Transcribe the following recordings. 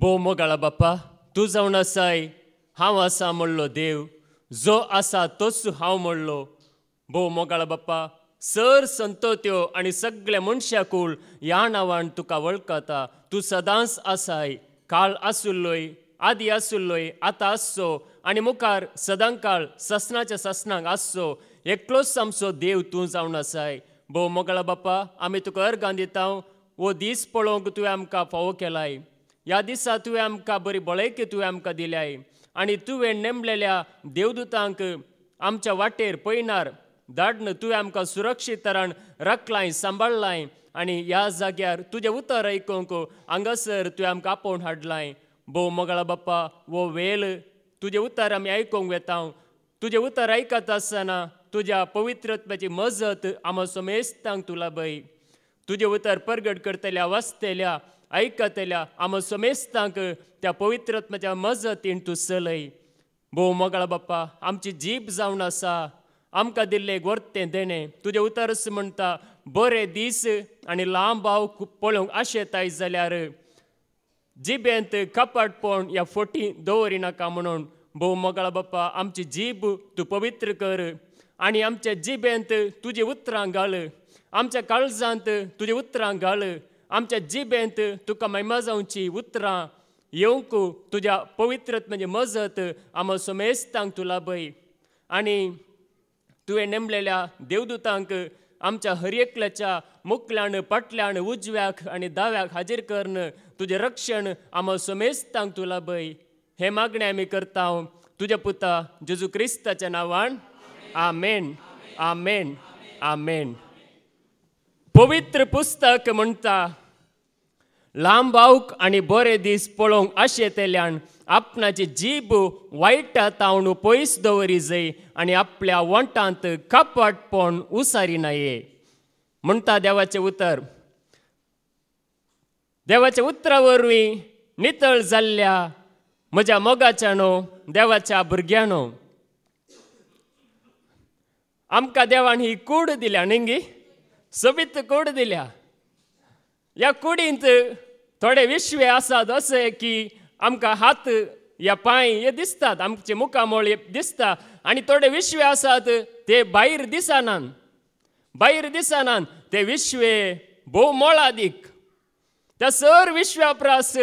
भोव मोगाळा बाप्पा, तूं जावन आसाय, हांव आसा म्हणलो देव, जो आसा तोच हांव म्हणलो. भोव मोगाळा बाप्पा, सर संतोत्यो आनी सगळे मनशाकूळ ह्या नांवान तुका वळखता. तूं सदांच आसाय, काळ आसुल्लोय, आदी आसुल्लोय, आतां आसचो आनी मुखार सदांकाळ ससनाच्या ससनाक आसचो. एकलोच आमचो देव तूं जावन आसाय. भोव मोगाळा बाप्पा, आमी तुका अर्गां दिता. हो दीस पळोवंक तुवें आमकां फावो केलाय. ह्या दिसा तुवें आमकां बरी भलायकी तुवें आमकां दिल्याय आनी तुवें नेमलेल्या देवदूतांक आमच्या वाटेर पयणार धाडन तुवें आमकां सुरक्षीत तरान राखलाय, सांबाळलाय आनी ह्या जाग्यार तुजें उतर आयकूंक हांगासर तुवें आमकां आपोवन हाडलाय. भोव मोगाळा बाप्पा, हो वेळ तुजें उतर आमी आयकूंक वेता. तुजें उतर आयकता आसतना तुज्या पवित्रत्वाची मजत आमचो मेस्तांक तूं लाभय. तुजें उतर परगट करतल्या, वाचतल्या, आयकतल्या आमचो मेस्तांक त्या पवित्रत्वाच्या मजतीन तूं चलय. भोव मोगाळा बाप्पा, आमची जीब जावन आसा, आमकां दिल्लें गोरतें देणें. तुजें उतरच म्हणटा, बरे दीस आनी लांब हांव पळोवंक आशेताय जाल्यार जिबेंत कपटपण ह्या फोटी दवरिनाका म्हणून. भोव मोगाळा बाप्पा, आमची जीब तूं पवित्र कर आनी आमच्या जिबेंत तुजीं उतरां घाल, आमच्या काळजांत तुजीं उतरां घाल, आमच्या जिबेंत तुका महिमा जावची उतरां येवंक तुज्या पवित्रत्वाची मजत आमचो मेस्तांक तूं लाभय. आनी तुवें नेमलेल्या देवदूतांक आमच्या हर एकल्याच्या मुखल्यान, फाटल्यान, उजव्याक आनी दाव्याक हाजीर करन तुजें रक्षण आमचो मेस्तांक तूं लाभय. हे मागणें आमी करता तुज्या पुता जेजू क्रिस्ताच्या नांवान. आमेन, आमेन, आमेन. पवित्र पुस्तक म्हणटा, लांब हांवक आनी बरे दीस पळोवंक आशेतल्यान आपणाची जीब वायटा तावन पयस दवरी जाय आनी आपल्या वंटांत कपटपण उसारिनाये म्हणटा देवाचें उतर. देवाच्या उतरा वरवीं नितळ जाल्ल्या म्हज्या मोगाच्यानो देवाच्या भुरग्यानो, आमकां देवान ही कूड दिल्या न्ही, सोबीत कूड दिल्या. ह्या कुडींत थोडे विश्वे आसात अशे की आमकां हात या पांय हे दिसतात, आमचे मुखामोळ दिसता, आनी थोडे विश्वे आसात ते भायर दिसनात. भायर दिसनात ते विश्वे भोव मोलादीक. त्या सर विश्व्या प्रास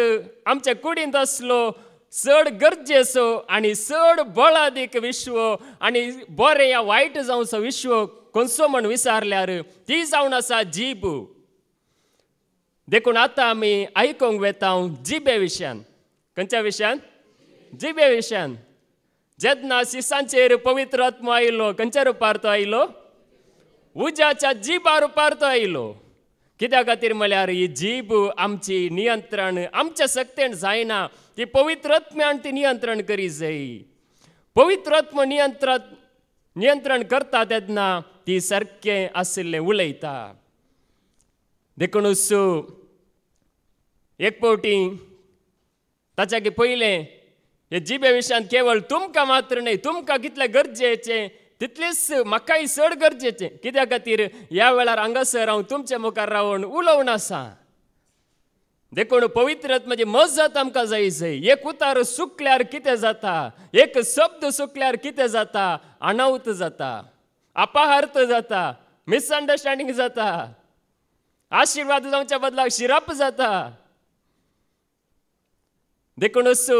आमच्या कुडींत आसलो चड गरजेचो आनी चड बळादीक विश्व आनी बरें या वायट जावचो विश्व खंयचो म्हण विचारल्यार ती जावन आसा जीब. देखून आतां आमी आयकूंक वेता जिबे विशयान. खंयच्या विशयान? जिबे विशयान. जेन्ना शिसांचेर पवित्र आत्मो आयलो, खंयच्या रुपार तो आयलो? उज्याच्या जिबा रुपार तो आयलो. कित्या खातीर म्हळ्यार ही जीब आमची नियंत्रण आमच्या सक्तेन जायना, ती पवित्र आत्म्यान ती नियंत्रण करी जाय. पवित्र आत्मो नियंत्रण करता तेन्ना ती सारकें आशिल्लें उलयता. देखूनच एक फावटी ताच्या पयलें हे जिबे विशयान केवळ तुमकां मात्र न्हय, तुमकां कितलें गरजेचें तितलेंच म्हाकाय चड गरजेचें. कित्या खातीर ह्या वेळार हांगासर हांव तुमच्या मुखार रावन उलोवन आसा. देखून पवित्र आत्म्याची मजत आमकां जाय. एक उतार सुकल्यार कितें जाता, एक शब्द सुकल्यार कितें जाता, अनाहुत जाता, अपहार्थ जाता, मिसअंडरस्टँडींग जाता, आशिर्वाद जावच्या बदलाक शिराप जाता. देखूनच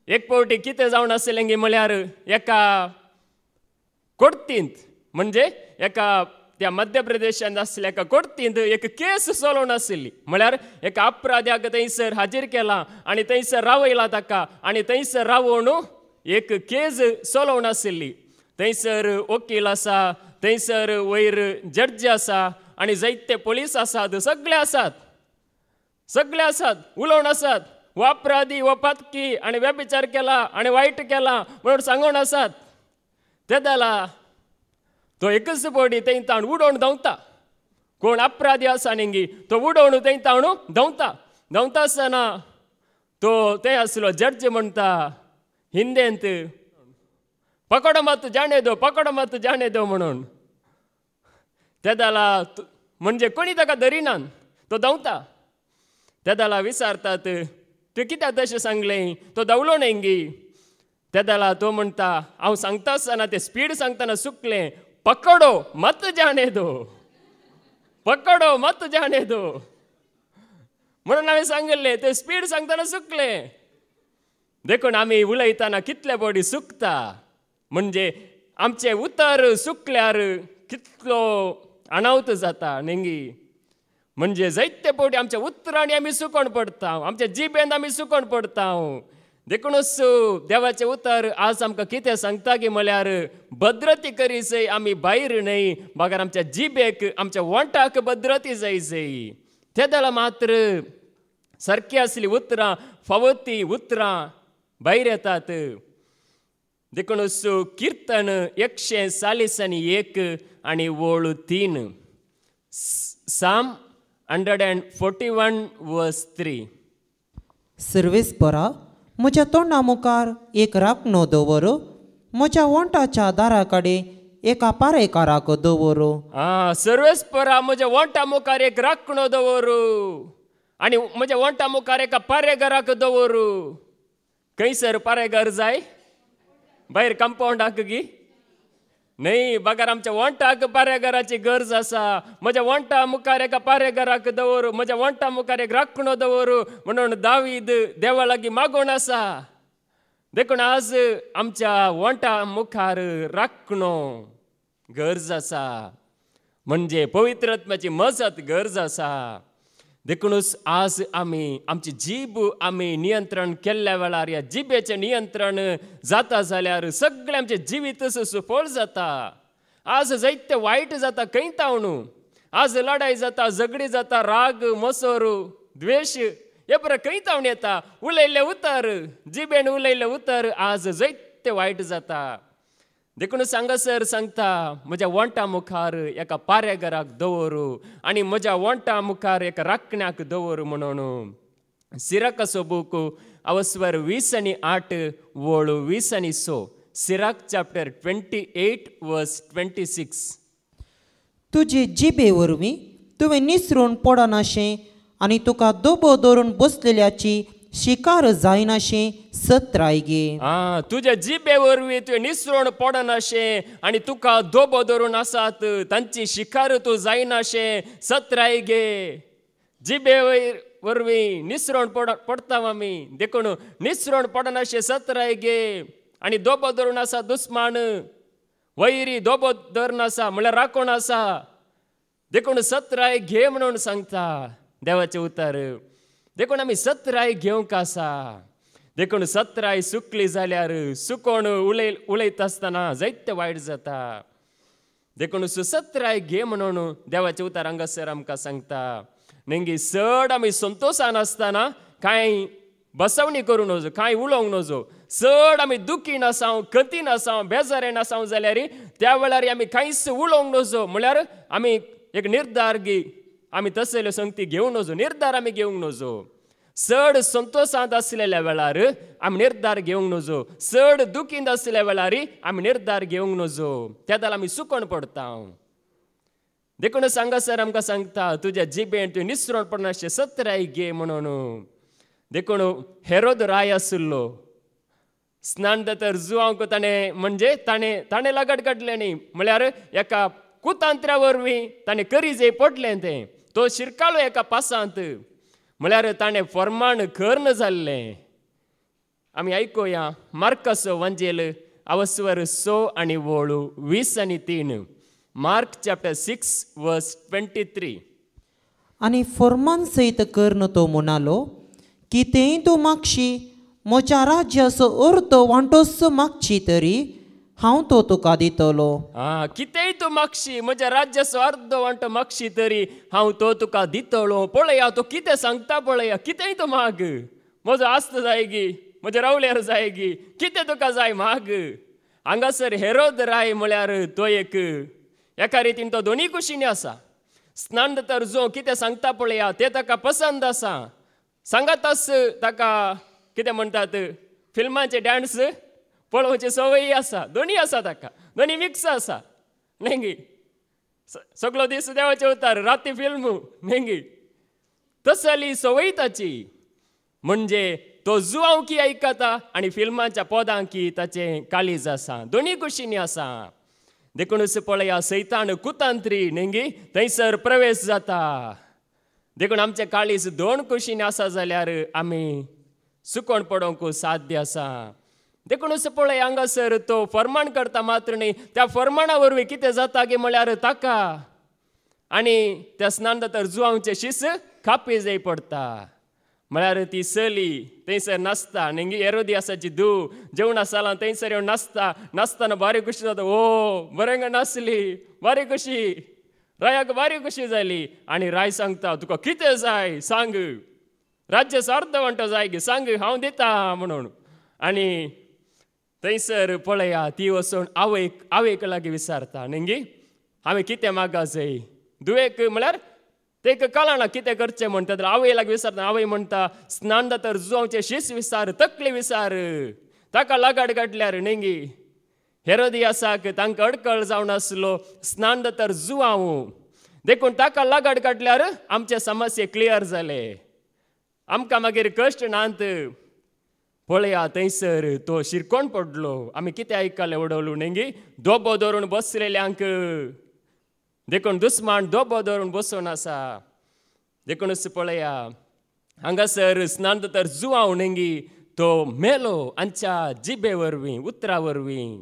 एक फावटी कितें जावन आसलें गे म्हळ्यार एका कोर्तींत, म्हणजे एका त्या मध्य प्रदेशांत आसलेल्या एका कोर्तींत एक केस चलोवन आशिल्ली. म्हळ्यार एका अपराध्याक थंयसर हाजीर केला आनी थंयसर रावयला ताका आनी थंयसर रावून एक केस चलोवन आशिल्ली. थंयसर वकील आसा, थंयसर वयर जड्ज आसा आनी जायते पुलीस आसात, सगळे आसात, उलोवन आसात. हो अपराधी, हो पातकी आनी व्यभिचार केला आनी वायट केला म्हणून सांगून आसात. ते जाला तो एकच फावटी थंय ताण उडोवन धांवता. कोण अपराधी आसा न्ही तो उडोवन थंय ताण धांवता आसतना तो थंय आसलो जड्ज म्हणटा हिंदेंत, पकडो मत जाणे दो म्हणून. ते जाला म्हणजे कोणी ताका धरिनात, तो धांवता. ते जाला विचारतात तू कित्याक तशें सांगलें तो दवलो न्ही तेदाला तो म्हणटा हांव सांगता आसतना ते स्पीड सांगतना चुकलें पकडो मत जाणे दो पकडो मत जाणे दो म्हणून हांवें सांगलें ते स्पीड सांगतना चुकलें देखून आमी उलयतना कितले बॉडी चुकता म्हणजे आमचे उतर चुकल्यार कितलो अनावत जाता न्ही म्हणजे जायते फावटी आमच्या उतरांनी आमी चुकोन पडटा आमच्या जिबेन आमी चुकोन पडटा देखूनच देवाचें उतर आज आमकां कितें सांगता की म्हळ्यार भद्रती करीसय आमी भायर न्हय मागार आमच्या जिबेक आमच्या वंटाक भद्रती जायसय ते जाल्यार मात्र सारकी आसली उतरां फावती उतरां भायर येतात देखूनच किर्तन 141 आनी वोळ 3 साम 141 वर्स 3 सर्वेस्परा म्हज्या तोंडा मुखार एक राखणो दवर म्हज्या वंटाच्या दारा कडेन एका पारेकाराक दवर सर्वेस्परा म्हज्या वंटा मुखार एक राखणो दवर आनी म्हज्या वंटा मुखार एका पारेकाराक दवर खंयसर पारेकार जाय भायर कंपाउंडाक गी न्हय बागार आमच्या वंटाक पारेकाराची गरज आसा म्हज्या वंटा मुखार एका पारेकाराक दवर म्हज्या वंटा मुखार एक राखणो दवर म्हणून दावीद देवा लागीं मागोन आसा देखून आज आमच्या वंटा मुखार राखणो गरज आसा म्हणजे पवित्र आत्म्याची मजत गरज आसा देखूनच आज आमी आमची जीब आमी नियंत्रण केल्ल्या वेळार ह्या जिबेचें नियंत्रण जाता जाल्यार सगळें आमचें जिवीत सुफळ जाता आज जायते वायट जाता खंय तावणू आज लढाई जाता झगडी जाता राग मसोर द्वेष हे पळय खंय तावन येता उलयल्ले उतर जिबेन उलयल्ले उतर आज जायते वायट जाता देखून सांगासर सांगता म्हज्या वंटा मुखार एका पारेकाराक दवरू आनी म्हज्या वंटा मुखार एका राखण्याक दवर म्हणून सिराकाचो बूक अवस्वर 20:8 वोळ 20:6 सिराक चॅप्टर 28 वर्स 26 तुजे जिबे वरवीं तुवें निसरून पडनाशें आनी तुका दोबो धरून बसलेल्याची शिकार जायनाशें सत राय गे तुज्या जिबे वरवीं तुवें निसरून पडनाशें आनी तुका दोबो धरून आसात तांची शिकार तूं जायनाशें सत राय गे जिबे वरवीं निसरून पडटा आमी देखून निसरून पडनाशें सत राय गे आनी दोबो धरून आसा दुस्मान वैरी दोबो धरून आसा म्हळ्यार राखण आसा देखून सत राय घे म्हणून सांगता देवाचें उतर देखून आमी सतराय घेवंक आसा देखून सतराय सुकली जाल्यार सुकोन उलयता आसतना जायते वायट जाता देखून सतराय घे म्हणून देवाचें उतर हांगासर आमकां सांगता नेंगी चड आमी संतोशान आसतना कांय बसवणी करूं नजो कांय उलोवंक नजो चड आमी दुखी नासाव कती नासाव बेजारे नासाव जाल्यार त्या वेळार आमी कांयच उलोवंक नजो म्हळ्यार आमी एक निर्धार घे आमी तसल्यो संगती घेवंक नजो निर्धार आमी घेवंक नजो चड संतोशांत आसलेल्या वेळार आमी निर्धार घेवंक नजो चड दुखींत आसलेल्या वेळार आमी निर्धार घेवंक नजो त्या जाल्यार आमी सुकोन पडटा देखून सांगासर आमकां सांगता तुज्या जिबेन तुवें निसरून पडनाशें सतराय घे म्हणून देखून हेरोद राय आसलो स्नान तर जुवांक ताणें म्हणजे ताणें लागड काडलें न्ही म्हळ्यार एका कुतांत्र्या वरवीं ताणें करीजे पडलें तें तो शिरकालो एका पासांत म्हळ्यार ताणें फर्माण करन जाल्लें आमी आयकुया मार्काचो वंजेल अवस्वर 6 आनी वोळ 20:3 मार्क चॅप्टर 6 वर्स 23 आनी फर्मान सयत करन तो म्हणालो कितेंय तूं मागशी म्हज्या राज्याचो अर्थ वांटोस मागची तरी हांव तो तुका दितलो कितेंय तूं मागशी म्हज्या राज्याचो अर्द वांटो मागशी तरी हांव तो तुका दितलो पळया तो कितें सांगता पळया कितेंय तूं माग म्हजो आस्त जाय गी म्हज्या रावल्यार जाय गी कितें तुका जाय माग हांगासर हेरोद राय म्हळ्यार तो एका रितीन तो दोनी कुशीनी आसा स्नान तर जो कितें सांगता पळया तें ताका पसंद आसा सांगातास ताका कितें म्हणटात फिल्माचे डान्स पळोवचे सवयी आसा दोनी आसा ताका दोनी मिक्स आसा न्ही सगळो दीस देवाचे उतार राती फिल्म न्ही तसली सवय ताची म्हणजे तो जुवांकी ऐकता आणि फिल्मांच्या पोदांकी ताचे काळीज आसा, दोन्ही कुशींनी आसा. देखूनच पळया सैतान कुतंत्री नेंगी थंयसर प्रवेश जाता. देखून आमचे काळीज दोन कुशींनी आसा जाल्यार आमी सुकोण पडोवंक साध्य आसा. देखूनच पळय हांगासर तो फर्माण करता मात्र न्ही, त्या फर्माणा वरवीं कितें जाता गे म्हळ्यार ताका आनी त्या स्नानदातर जुवांचे शीस खापी जाय पडटा. म्हळ्यार ती चली थंयसर नाचता नेंगी हेरोदियासाची धूव जेवणा सालां थंयसर येवन नाचतना बारी खुशी जाता. ओ बरें नाचली, बारी खुशी, रायाक बारी खुशी जाली. आनी राय सांगता तुका कितें जाय सांग, राज्य सार्धवंट जाय गे सांग हांव दिता म्हणून. आनी थंयसर पळया ती वचून आवयक लागीं विचारता नेंगी हांवें कितें मागा जाय. धुवेक म्हळ्यार तेका कळना कितें करचें म्हणटा तर आवय लागीं विचारता. आवय म्हणटा स्नानदातर जुवांचे शीस विचार, तकली विचार. ताका लगाड काडल्यार नेंगी हेरोदियासाक तांकां अडकळ जावन आसलो स्नानदातर जुवांव. देखून ताका लगाड काडल्यार आमचे समस्ये क्लियर जाले, आमकां मागीर कश्ट नात. पळया थंयसर तो शिरकोण पडलो. आमी कितें आयकलें उडवलो नेंगी दोबो धरून बसलेल्यांक देखून दुस्मान दोबो धरून बसून आसा. देखूनच पळया हांगासर स्नानदातर जुवांव नेंगी तो मेलो आमच्या जिबे वरवीं, उतरा वरवीं.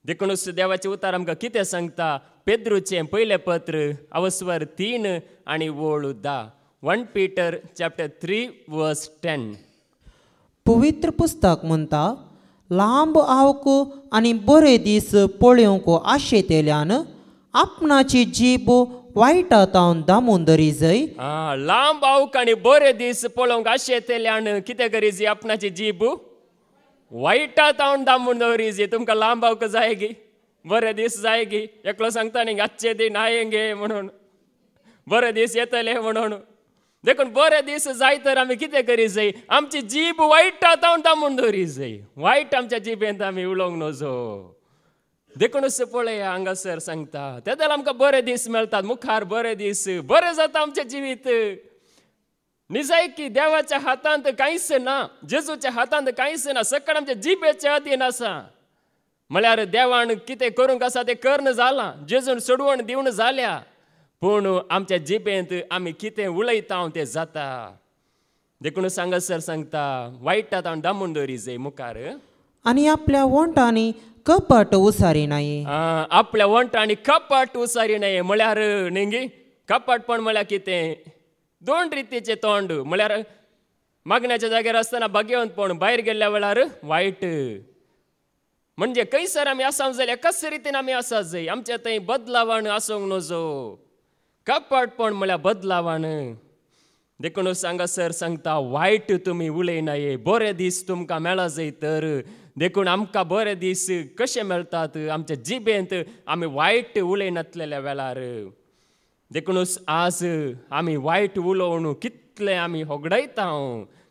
देखूनच देवाचें उतार आमकां कितें सांगता. पेद्रूचें पयलें पत्र अवस्वर 3 आनी वोळ 10. 1 Peter chapter 3 verse 10. पवित्र पुस्तक म्हणटा लांब आवक आनी बरे दीस पळोवंक आशेतेल्यान आपणाची जीब वायटांतावन दामून दरी जाय. लांब आवक आनी बरे दीस पळोवंक आशेतेल्यान कितें करी जी आपणाची जीब वायटांतावन दामून दवरी जी. तुमकां लांब आवक जाय गी, बरे दीस जाय गी. एकलो सांगता न्ही आजचे दिन आयेंगे म्हणून, बरे दीस येतले म्हणून. देखून बरे दीस जाय तर आमी कितें करी जाय, आमची जीब वायटांतावन दामून दवरी जाय. वायट आमच्या जिबेंत आमी उलोवंक नजो. देखूनच पळया हांगासर सांगता तेद्याल आमकां बरे दीस मेळटात, मुखार बरे दीस, बरें जाता आमचें जिवीत. निजाय की देवाच्या हातांत कांयच ना, जेजूच्या हातांत कांयच ना, सकल आमच्या जिबेच्या अधीन आसा. म्हळ्यार देवान कितें करूंक आसा तें करन जालां, जेजून सोडवण दिवन जाल्या. पूण आमच्या जिबेंत आमी कितें उलयता तें जाता. देखून हांगासर सांगता वायटांतावन दामून दवरी जाय मुखार. आनी आपल्या वंटांनी कपट उसारिनाये. आपल्या वंटांनी कपट उसारिनाये. म्हळ्यार नेंगी कपटपण म्हळ्यार कितें, दोन रितीचें तोंड. म्हळ्यार मागण्याच्या जाग्यार आसतना भाग्यवंतपण, भायर गेल्ल्या वेळार वायट. म्हणजे खंयसर आमी आसांक जाल्यार कस रितीन आमी आसात जाय, आमच्या थंय बदलावण आसूंक नजो. कपटपण म्हळ्यार बदलावण. देखून हांगासर सांगता वायट तुमी उलयनाये. बरे दीस तुमकां मेळा जाय तर. देखून आमकां बरे दीस कशे मेळटात, आमच्या जिबेंत आमी वायट उलयनातलेल्या वेळार. देखूनच आज आमी वायट उलोवन कितले आमी होगडायता,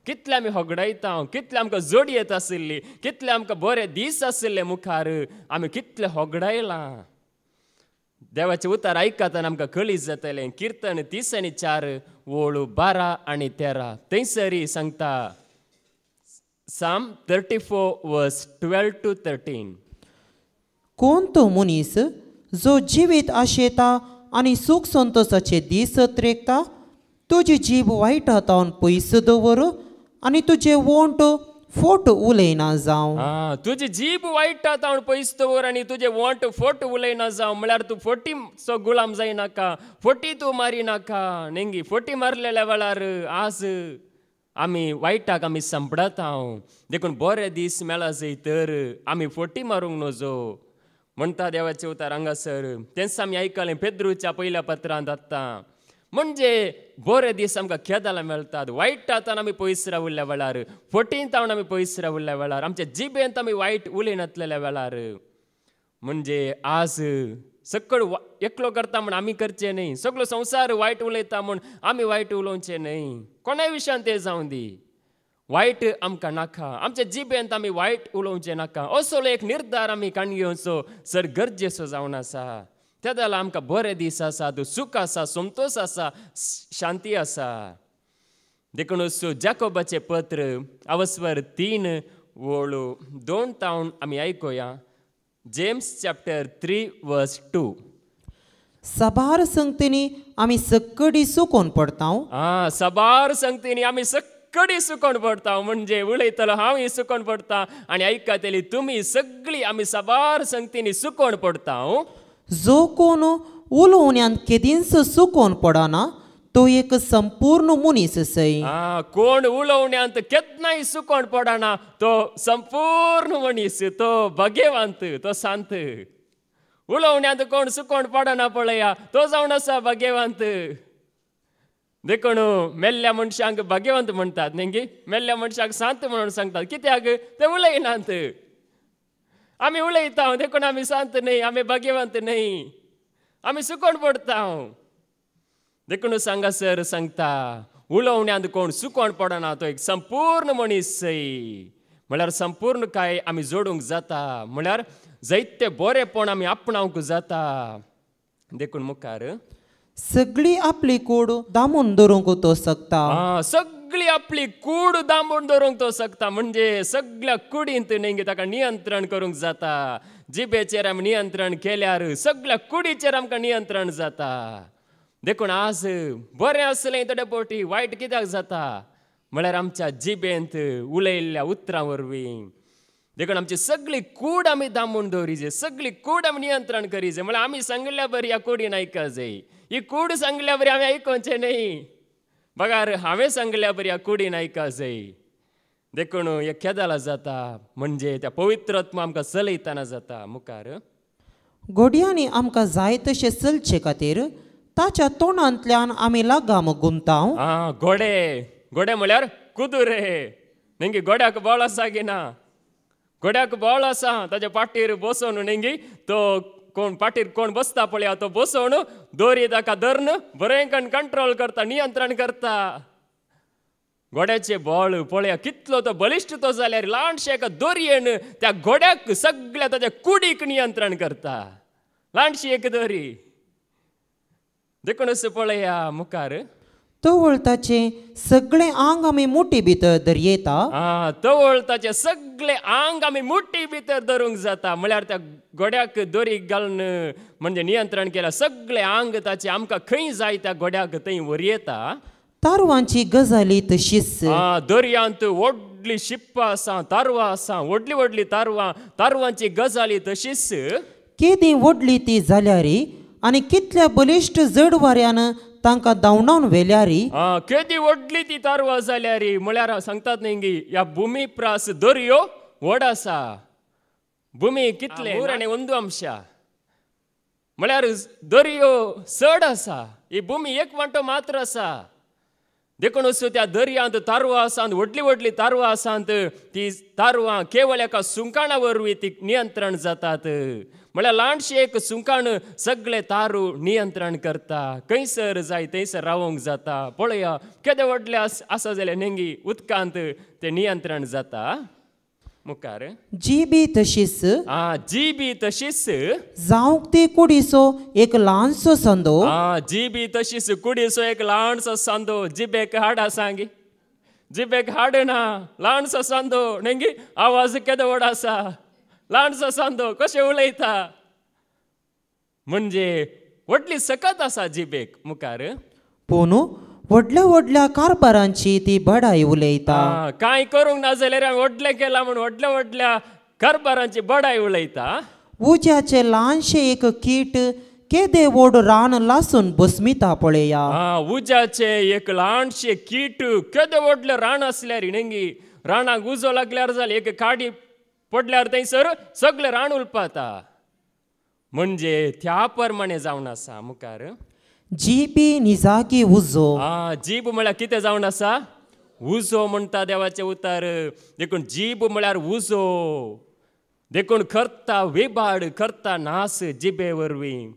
कितले आमी होगडायता, कितले आमकां जोड येत आशिल्ली, कितले आमकां बरे दीस आशिल्ले मुखार, आमी कितले होगडायलां. देवाचें उतार आयकतना आमकां कळीत जातलें. किर्तन 30 आनी 4 वोळ 12 आनी 13. थंयसरी सांगता Psalm 34 verse 12 to 13. कोण तो मनीस जो जिवीत आशेता आनी सूख संतोषाचे दीस त्रेकता. तुजी जीब वायटांतावन पयस दवर आनी तुजे वोंट फोट उलयना जावं. तुजी जीब वायटांतावन पयस दवर आनी तुजे वोंट फोट उलयना जावं. म्हळ्यार तूं फोटीचो गुलाम जायनाका, फोटी तूं मारिनाका. नेंगी फोटी मारलेल्या वेळार आज आमी वायटाक आमी संपडाता. देखून बरे दीस मेळा जाय तर आमी फोटी मारूंक नजो म्हणटा देवाचें उतार हांगासर. तेंच आमी आयकलें पेद्रूच्या पयल्या पत्रांत आत्ता. म्हणजे बरे दीस आमकां केदाला मेळटात. वायटांतान आमी पयस राविल्ल्या वेळार, फोटींतावन आमी पयस राविल्ल्या वेळार, आमच्या जिबेंत आमी वायट उलयनातलेल्या वेळार. म्हणजे आज सकळ एकलो करता म्हण आमी करचें न्ही, सगळो संवसार वायट उलयता म्हण आमी वायट उलोवचें न्ही. कोणाय विशयान तें जावं दी, वायट आमकां नाका, आमच्या जिबेंत आमी वायट उलोवचें नाका. असो एक निर्धार आमी काण घेवचो सर गरजेचो जावन आसा. त्या जाल्यार आमकां बरे दीस आसात, सूख आसा, संतोश आसा, शांती आसा. देखून जाकोबाचे पत्र अवस्वर 3 वळू 2 तावन आमी आयकोया. जेम्स चॅप्टर 3 वर्स 2. सबार संगतीनी आमी सक्कडी सुकोन पडता. सबार संगतीनी आमी सक्कडी सुकोन पडता. म्हणजे उलयतलो हांव सुकोन पडता आनी आयकतली तुमी सगळी आमी सबार संगतीनी सुकोन पडता. जो कोण उलोवण्यान केदींच सुकोन पडना तो एक संपूर्ण मनीस सै. कोण उलोवण्यांत केन्नाय सुकोन पडना तो संपूर्ण मनीस, तो भाग्यवंत, तो सांत. उलोवण्यांत कोण सुकोन पडना पळया तो जावन आसा भाग्यवंत. देखून मेल्ल्या मनशांक भाग्यवंत म्हणटात न्ही, मेल्ल्या मनशाक सांत म्हणून सांगतात. कित्याक ते उलयनात. आमी उलयता देखून आमी सांत न्ही, आमी भाग्यवंत न्ही, आमी सुकोन पडता. देखून सांगासर सांगता उलोवण्यांत कोण सुकोन पडना तो एक संपूर्ण मनीस. म्हळ्यार संपूर्ण काय आमी जोडूंक जाता. म्हळ्यार जायते बरेपण आमी आपणावंक जाता. देखून मुखार सगळी आपली कूड दामून दवरूंक तो शकता. सगळी आपली कूड दामून दवरूंक तो शकता. म्हणजे सगळ्या कुडींत न्ही ताका नियंत्रण करूंक जाता. जिबेचेर आमी नियंत्रण केल्यार सगळ्या कुडीचेर आमकां नियंत्रण जाता. देखून आज बरें आसलें थोडे फावटी वायट कित्याक जाता म्हळ्यार आमच्या जिबेंत उलयल्ल्या उतरां वरवीं. देखून आमची सगळी कूड आमी दामून दवरिजे, सगळी कूड आमी नियंत्रण करिजे. म्हळ्यार आमी सांगल्या बरी ह्या कुडीन आयका जाय. ही कूड सांगल्या बरी आमी आयकोवचें न्ही. बगार हांवें सांगल्या बरी ह्या कुडीन आयका जाय. देखून हे केदाला जाता म्हणजे त्या पवित्र आत्मा आमकां चलयतना जाता. मुखार घोडयांनी आमकां जाय तशें चलचे खातीर ताच्या तोंडांतल्यान आमी लागाम गुंताव. घोडे म्हळ्यार कुदुरे न्ही. घोड्याक बळ आसा की ना? घोड्याक बळ आसा. ताच्या पाठीर बसोवन न्ही तो कोण पाठीर कोण बसता पळया तो बसोवन दोरी ताका धरून बरें कंट्रोल करता, नियंत्रण करता. घोड्याचे बळ पळया कितलो तो बलिश्ट तो जाल्यार ल्हानशे एका दोरयेन त्या घोड्याक सगळ्या ताच्या कुडीक नियंत्रण करता. ल्हानशी एक दोरी. देखून पळया मुखार तवळ ताचें सगळें आंग आमी मुठी भितर धरयेता. तवळ ताचें सगळें आंग आमी मुठी भितर धरूंक जाता. म्हळ्यार त्या घोड्याक दोरीक घालून म्हणजे नियंत्रण केल्यार सगळें आंग ताचें आमकां खंय जाय त्या घोड्याक थंय व्हरयेता. तारवांची गजाली तशीच. दर्यांत व्हडली शिप्पां आसा, तारवां आसा, व्हडली व्हडली तारवांची गजाली तशीच. केदी व्हडली ती जाल्यारी आनी कितल्या बलिश्ट जड वाऱ्यान तांकां धांवडावन व्हेल्यारी. केदी व्हडली ती तारवां जाल्यारी म्हळ्यार सांगतात न्ही ह्या भुमी प्रास दर्यो व्हड आसा. भुमी कितले 1 अंश म्हळ्यार दर्यो चड आसा. ही भुमी एक वांटो मात्र आसा. देखून त्या दर्यांत तारवां आसात, व्हडली व्हडली तारवां आसात. ती तारवां केवळ एका सुंकाणा वरवीं ती नियंत्रण जातात. म्हळ्यार ल्हानशी एक सुंकाण सगळे तारू नियंत्रण करता. खंयसर जाय थंयसर रावंक जाता. पळया केदे व्हडले आसा जाल्यार नेंगी उदकांत ते नियंत्रण जाता. मुखार जीबी तशीच. जीबी तशीच जावंक ती कुडीचो एक ल्हानसो सांदो. जीबी तशीच कुडीचो एक ल्हानसो सांदो. जिबेक हाडा सांगी. जिबेक हाड ना. ल्हानसो सांदो नेंगी आवाज केदो व्हड आसा. ल्हानसो सांदो कशें उलयता म्हणजे व्हडली सकत आसा जिबेक. मुखार पूण व्हडल्या व्हडल्या कारबारांची ती बडाई उलयता. कांय करूंक ना जाल्यार व्हडलें केलां म्हूण व्हडल्या व्हडल्या कारबारांची बडाई उलयता. उज्याचे ल्हानशे एक कीट केदे व्हड रान लासून बसमिता पळया. उज्याचे एक ल्हानशे कीट केदे व्हडलें रान आसल्यार न्ही रानाक उजो लागल्यार जाल्यार एक काडी पडल्यार थंयसर सगळें रान उलपाता. म्हणजे त्या प्रमाणे जावन आसा. मुखार जीबी निजाकी उजो. जीब म्हळ्यार कितें जावन आसा? उजो म्हणटा देवाचे उतार. देखून जीब म्हळ्यार उजो. देखून करता विबाड, करता नास जिबे वरवीं.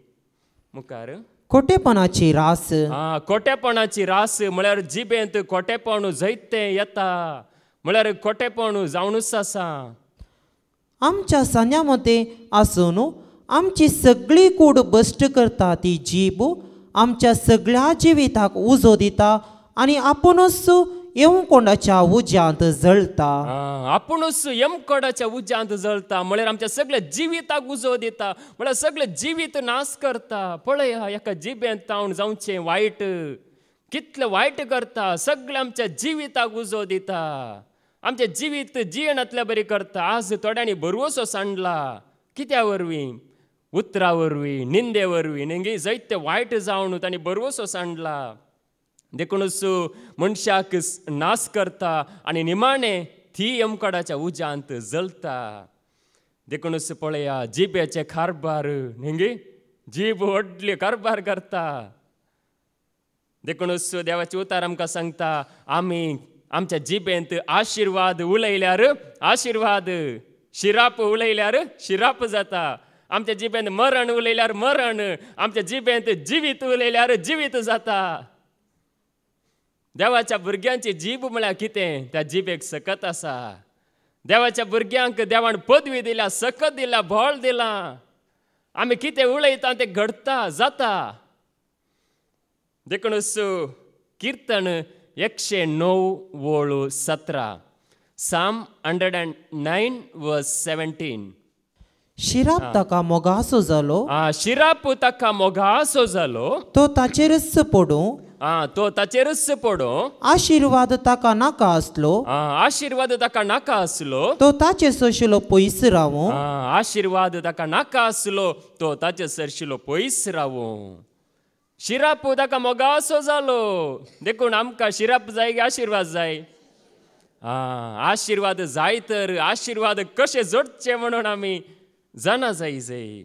मुखार खोटेपणाची रास. खोटेपणाची रास म्हळ्यार जिबेंत खोटेपण जायते येता. म्हळ्यार खोटेपण जावनूच आसा. आमच्या सान्या मते आसून आमची सगळी कूड बश्ट करता ती जीब आमच्या सगळ्या जिविताक उजो दिता आनी आपुणूच येवकोंडाच्या उज्यांत जळटा. आपुणूच यमकोडाच्या उज्यांत जळटा म्हळ्यार आमच्या सगळ्या जिविताक उजो दिता, म्हळ्यार सगळे जिवीत नाश करता. पळया एका जिबेंत तावन जावचें वायट, कितलें वायट करता, सगळे आमच्या जिविताक उजो दिता, आमचे जिवीत जियेनांतल्या बरी करता. आज थोड्यांनी बरवसो सांडला, कित्या वरवीं? उतरा वरवीं, निंदे वरवीं, न्ही जायते वायट जावन तांणी बरवसो सांडला. देखूनच मनशाक नाश करता आनी निमाणें ती यमकोडाच्या उज्यांत जळटा. देखूनच पळया जिबेचे कारबार, न्ही जीब व्हडली कारबार करता. देखूनच देवाचे उतार आमकां सांगता, आमी आमच्या जिबेंत आशिर्वाद उलयल्यार आशिर्वाद, शिराप उलयल्यार शिराप जाता. आमच्या जिबेंत मरण उलयल्यार मरण, आमच्या जिबेंत जिवीत उलयल्यार जिवीत जाता. देवाच्या भुरग्यांची जीब म्हळ्यार कितें? त्या जिबेक सकत आसा. देवाच्या भुरग्यांक देवान पदवी दिल्या, सकत दिल्या, बळ दिलां. आमी कितें उलयता तें घडटा, जाता. देखूनच कीर्तन 109:17, Psalm 109:17. शिराप ताका मोगासो जालो, शिराप ताका मोगासो जालो, तो ताचेरच पडूं, तो ताचेरच पडो. आशिर्वाद ताका नाका आसलो, आशिर्वाद ताका नाका आसलो, तो ताचे सोशिलो पयस रावो. आशिर्वाद ताका नाका आसलो, तो ताचे सरशिलो पयस रावो. शिराप ताका मोगासो जालो. देखून आमकां शिराप जाय की आशिर्वाद जाय? आशिर्वाद जाय तर आशिर्वाद कशे जोडचे म्हणून आमी जाणा जाय.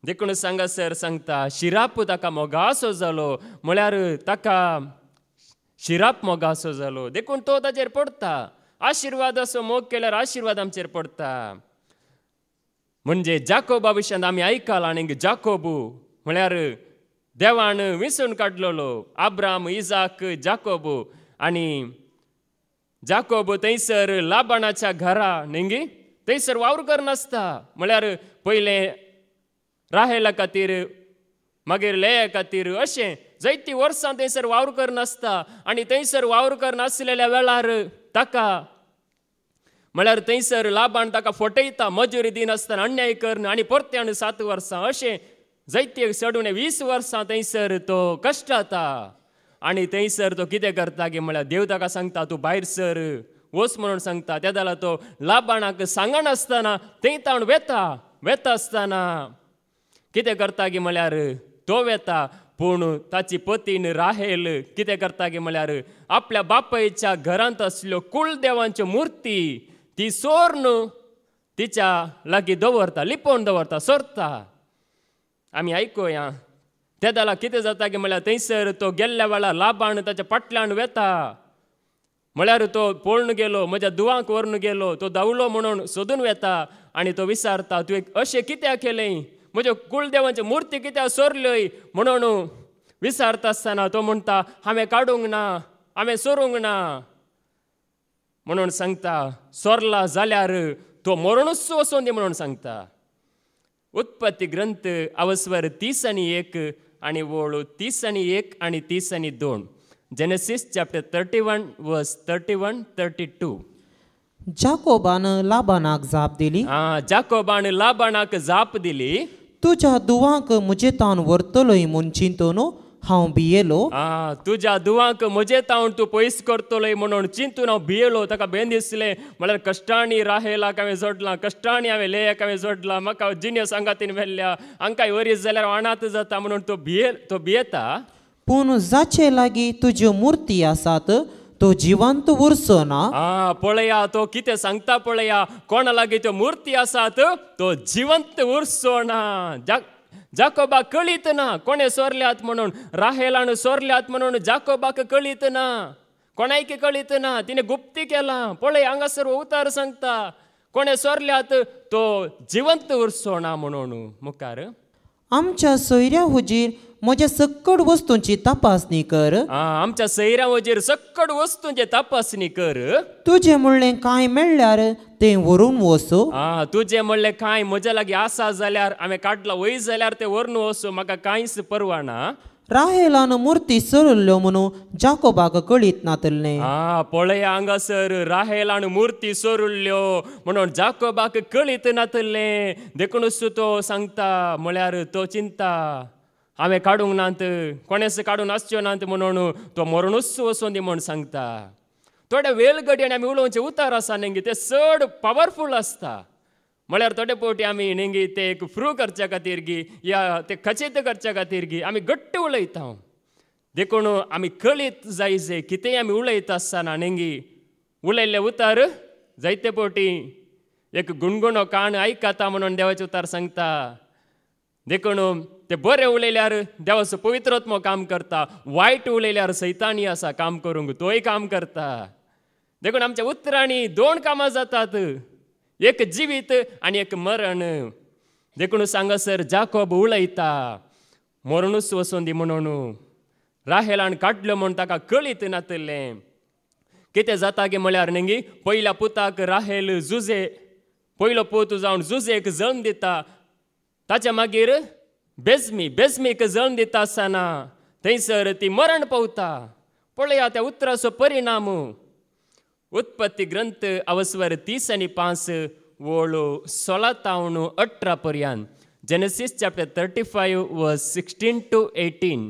देखून सांगासर सांगता, शिराप ताका मोगासो जालो म्हळ्यार ताका शिराप मोगासो जालो. देखून तो ताचेर पडटा. आशिर्वादाचो मोग केल्यार आशिर्वाद आमचेर पडटा. म्हणजे जाकोबा विशयान आमी आयकलां, आनी जाकोबू म्हळ्यार देवान विसरून काडलेलो अब्राम, इजाक, जाकोबू. आनी जाकोब थंयसर लाबानाच्या घरा न्ही थंयसर वावर करनासता. म्हळ्यार पयलें राहेला खातीर, मागीर लेया खातीर, अशें जायतीं वर्सां थंयसर वावर करनासता. आनी थंयसर वावर करनासलेल्या वेळार ताका म्हळ्यार थंयसर लाबान ताका फटयता, मजुरी दिनासतना अन्याय करना. आनी परत्यान 7 वर्सां, अशें जायते सडून 20 वर्सां थंयसर तो कश्टाता. आनी थंयसर तो कितें करता की म्हळ्यार देव ताका सांगता, तूं भायर सर वच म्हणून सांगता. त्या जाल्यार तो लाबानाक सांगनासतना थंय तावन वेता आसतना कितें करता की म्हळ्यार तो वेता. पूण ताची पतीन राहेल कितें करता की म्हळ्यार आपल्या बापायच्या घरांत आसल्यो कुळदेवांच्यो मुर्ती ती सोरून तिच्या लागीं दवरता, लिपोवन दवरता, सोरता. आमी आयकुया. त्या जाल्यार कितें जाता की म्हळ्यार थंयसर तो गेल्ल्या वेळार लाबान ताच्या फाटल्यान वेता. म्हळ्यार तो पळोवन गेलो, म्हज्या दुवांक व्हरून गेलो, तो धांवलो म्हणून सोदून वेता. आनी तो विचारता, तुवें अशें कित्याक केलें? म्हज्यो कुळदेवांच्यो मुर्ती कित्याक सोरल्योय म्हणून विचारता आसतना तो म्हणटा, हांवें काडूंक ना, हांवें सोरूंक ना म्हणून सांगता. सोरला जाल्यार तो मरणूच वचून दी म्हणून सांगता. उत्पत्ती ग्रंथ अवस्वर 30:1 आनी वळू 30:1 आनी 30:2. Genesis chapter 31 verse 31-32. जाकोबान लाबानाक जाप दिली, जाकोबान लाबानाक जाप दिली, तुज्या दुवांक म्हजे तावन व्हरतलोय म्हूण चिंतून हांव भियेलो. तुज्या दुवांक म्हजे तावन तूं पयस करतलोय म्हणून चिंतून हांव भियेलो. ताका भेन दिसलें, म्हळ्यार कश्टांनी राहेलाक हांवें जोडलां, कश्टांनी हांवें लेयाक हांवें जोडलां, म्हाका जिन्यो सांगातीन व्हेल्ल्या, हांकांय वरीस जाल्यार अनाथ जाता म्हणून तो भियेता. पूण जाचे लागीं तुज्यो मुर्ती आसात तो जिवंत उरचो ना. पळया तो कितें सांगता पळया. कोणा लागीं त्यो मुर्ती आसात तो जिवंत उरचो ना. जाकोबाक कळीत ना कोणे सोरल्यात म्हणून. राहेलान सोरल्यात म्हणून जाकोबाक कळीत ना, कोणायक कळीत ना. तिने गुप्ती केला. पळय हांगासर उतार सांगता, कोणे सोरल्यात तो जिवंत उरचो ना म्हणून. मुखार आमच्या सोयऱ्या हुजीर म्हज्या सक्कड वस्तूंची तपासणी कर. आमच्या सैऱ्या वजेर सक्कड वस्तूंची तपासणी कर. तुजें म्हणलें कांय मेळ्ळ्यार तें व्हरून वचो. तुजें म्हणलें कांय म्हज्या लागीं आसा जाल्यार हांवें काडलां, वय जाल्यार तें व्हरून वचो, म्हाका कांयच परवा ना. राहेलान मुर्ती सरल्ल्यो म्हणून जाकोबाक कळीत नातल्लें. पळया हांगासर राहेलान मुर्ती सोरुल्ल्यो म्हणून जाकोबाक कळीत नातल्लें. देखूनच तो सांगता म्हळ्यार तो चिंता हांवें काडूंक नात, कोणेस काडून आसच्यो नात म्हणून तो मरणूच वचून दी म्हूण सांगता. थोड्या वेलगड्यान आमी उलोवचे उतार आसा नेंगी ते चड पावरफूल आसता. म्हळ्यार थोडे फावटी आमी नेंगी ते एक प्रूव करच्या खातीर गी या ते खचित करच्या खातीर गी आमी घट्ट उलयता. देखून आमी कळीत जायचे कितेंय आमी उलयता आसतना नेंगी उलयल्ले उतार जायते फावटी एक गुणगुणो काण आयकता म्हणून देवाचे उतार सांगता. देखून ते बरें उलयल्यार देवाचो पवित्रत्म काम करता, वायट उलयल्यार सैतानी आसा काम करूंक तोय काम करता. देखून आमच्या उतरांनी दोन कामां जातात, एक जिवीत आनी एक मरण. देखून सांगासर जाकोब उलयता मरणूच वचून दी म्हणून. राहेलान काडलो म्हूण ताका कळीत नातलें. कितें जाता गे म्हळ्यार नेंगी पयल्या पुताक राहेल जुजे पयलो पूत जावन जुजेक जल्म दिता. ताच्या मागीर बेजमीक जल्म दिता आसतना थंयसर ती मरण पावता. पळया त्या उतराचो परिणाम. उत्पत्ती ग्रंथ अवस्वर 30 आनी 5 वळू 16 ते 18 पर्यंत. जेनेसीस चॅप्टर 35 वर्स 16 to 18.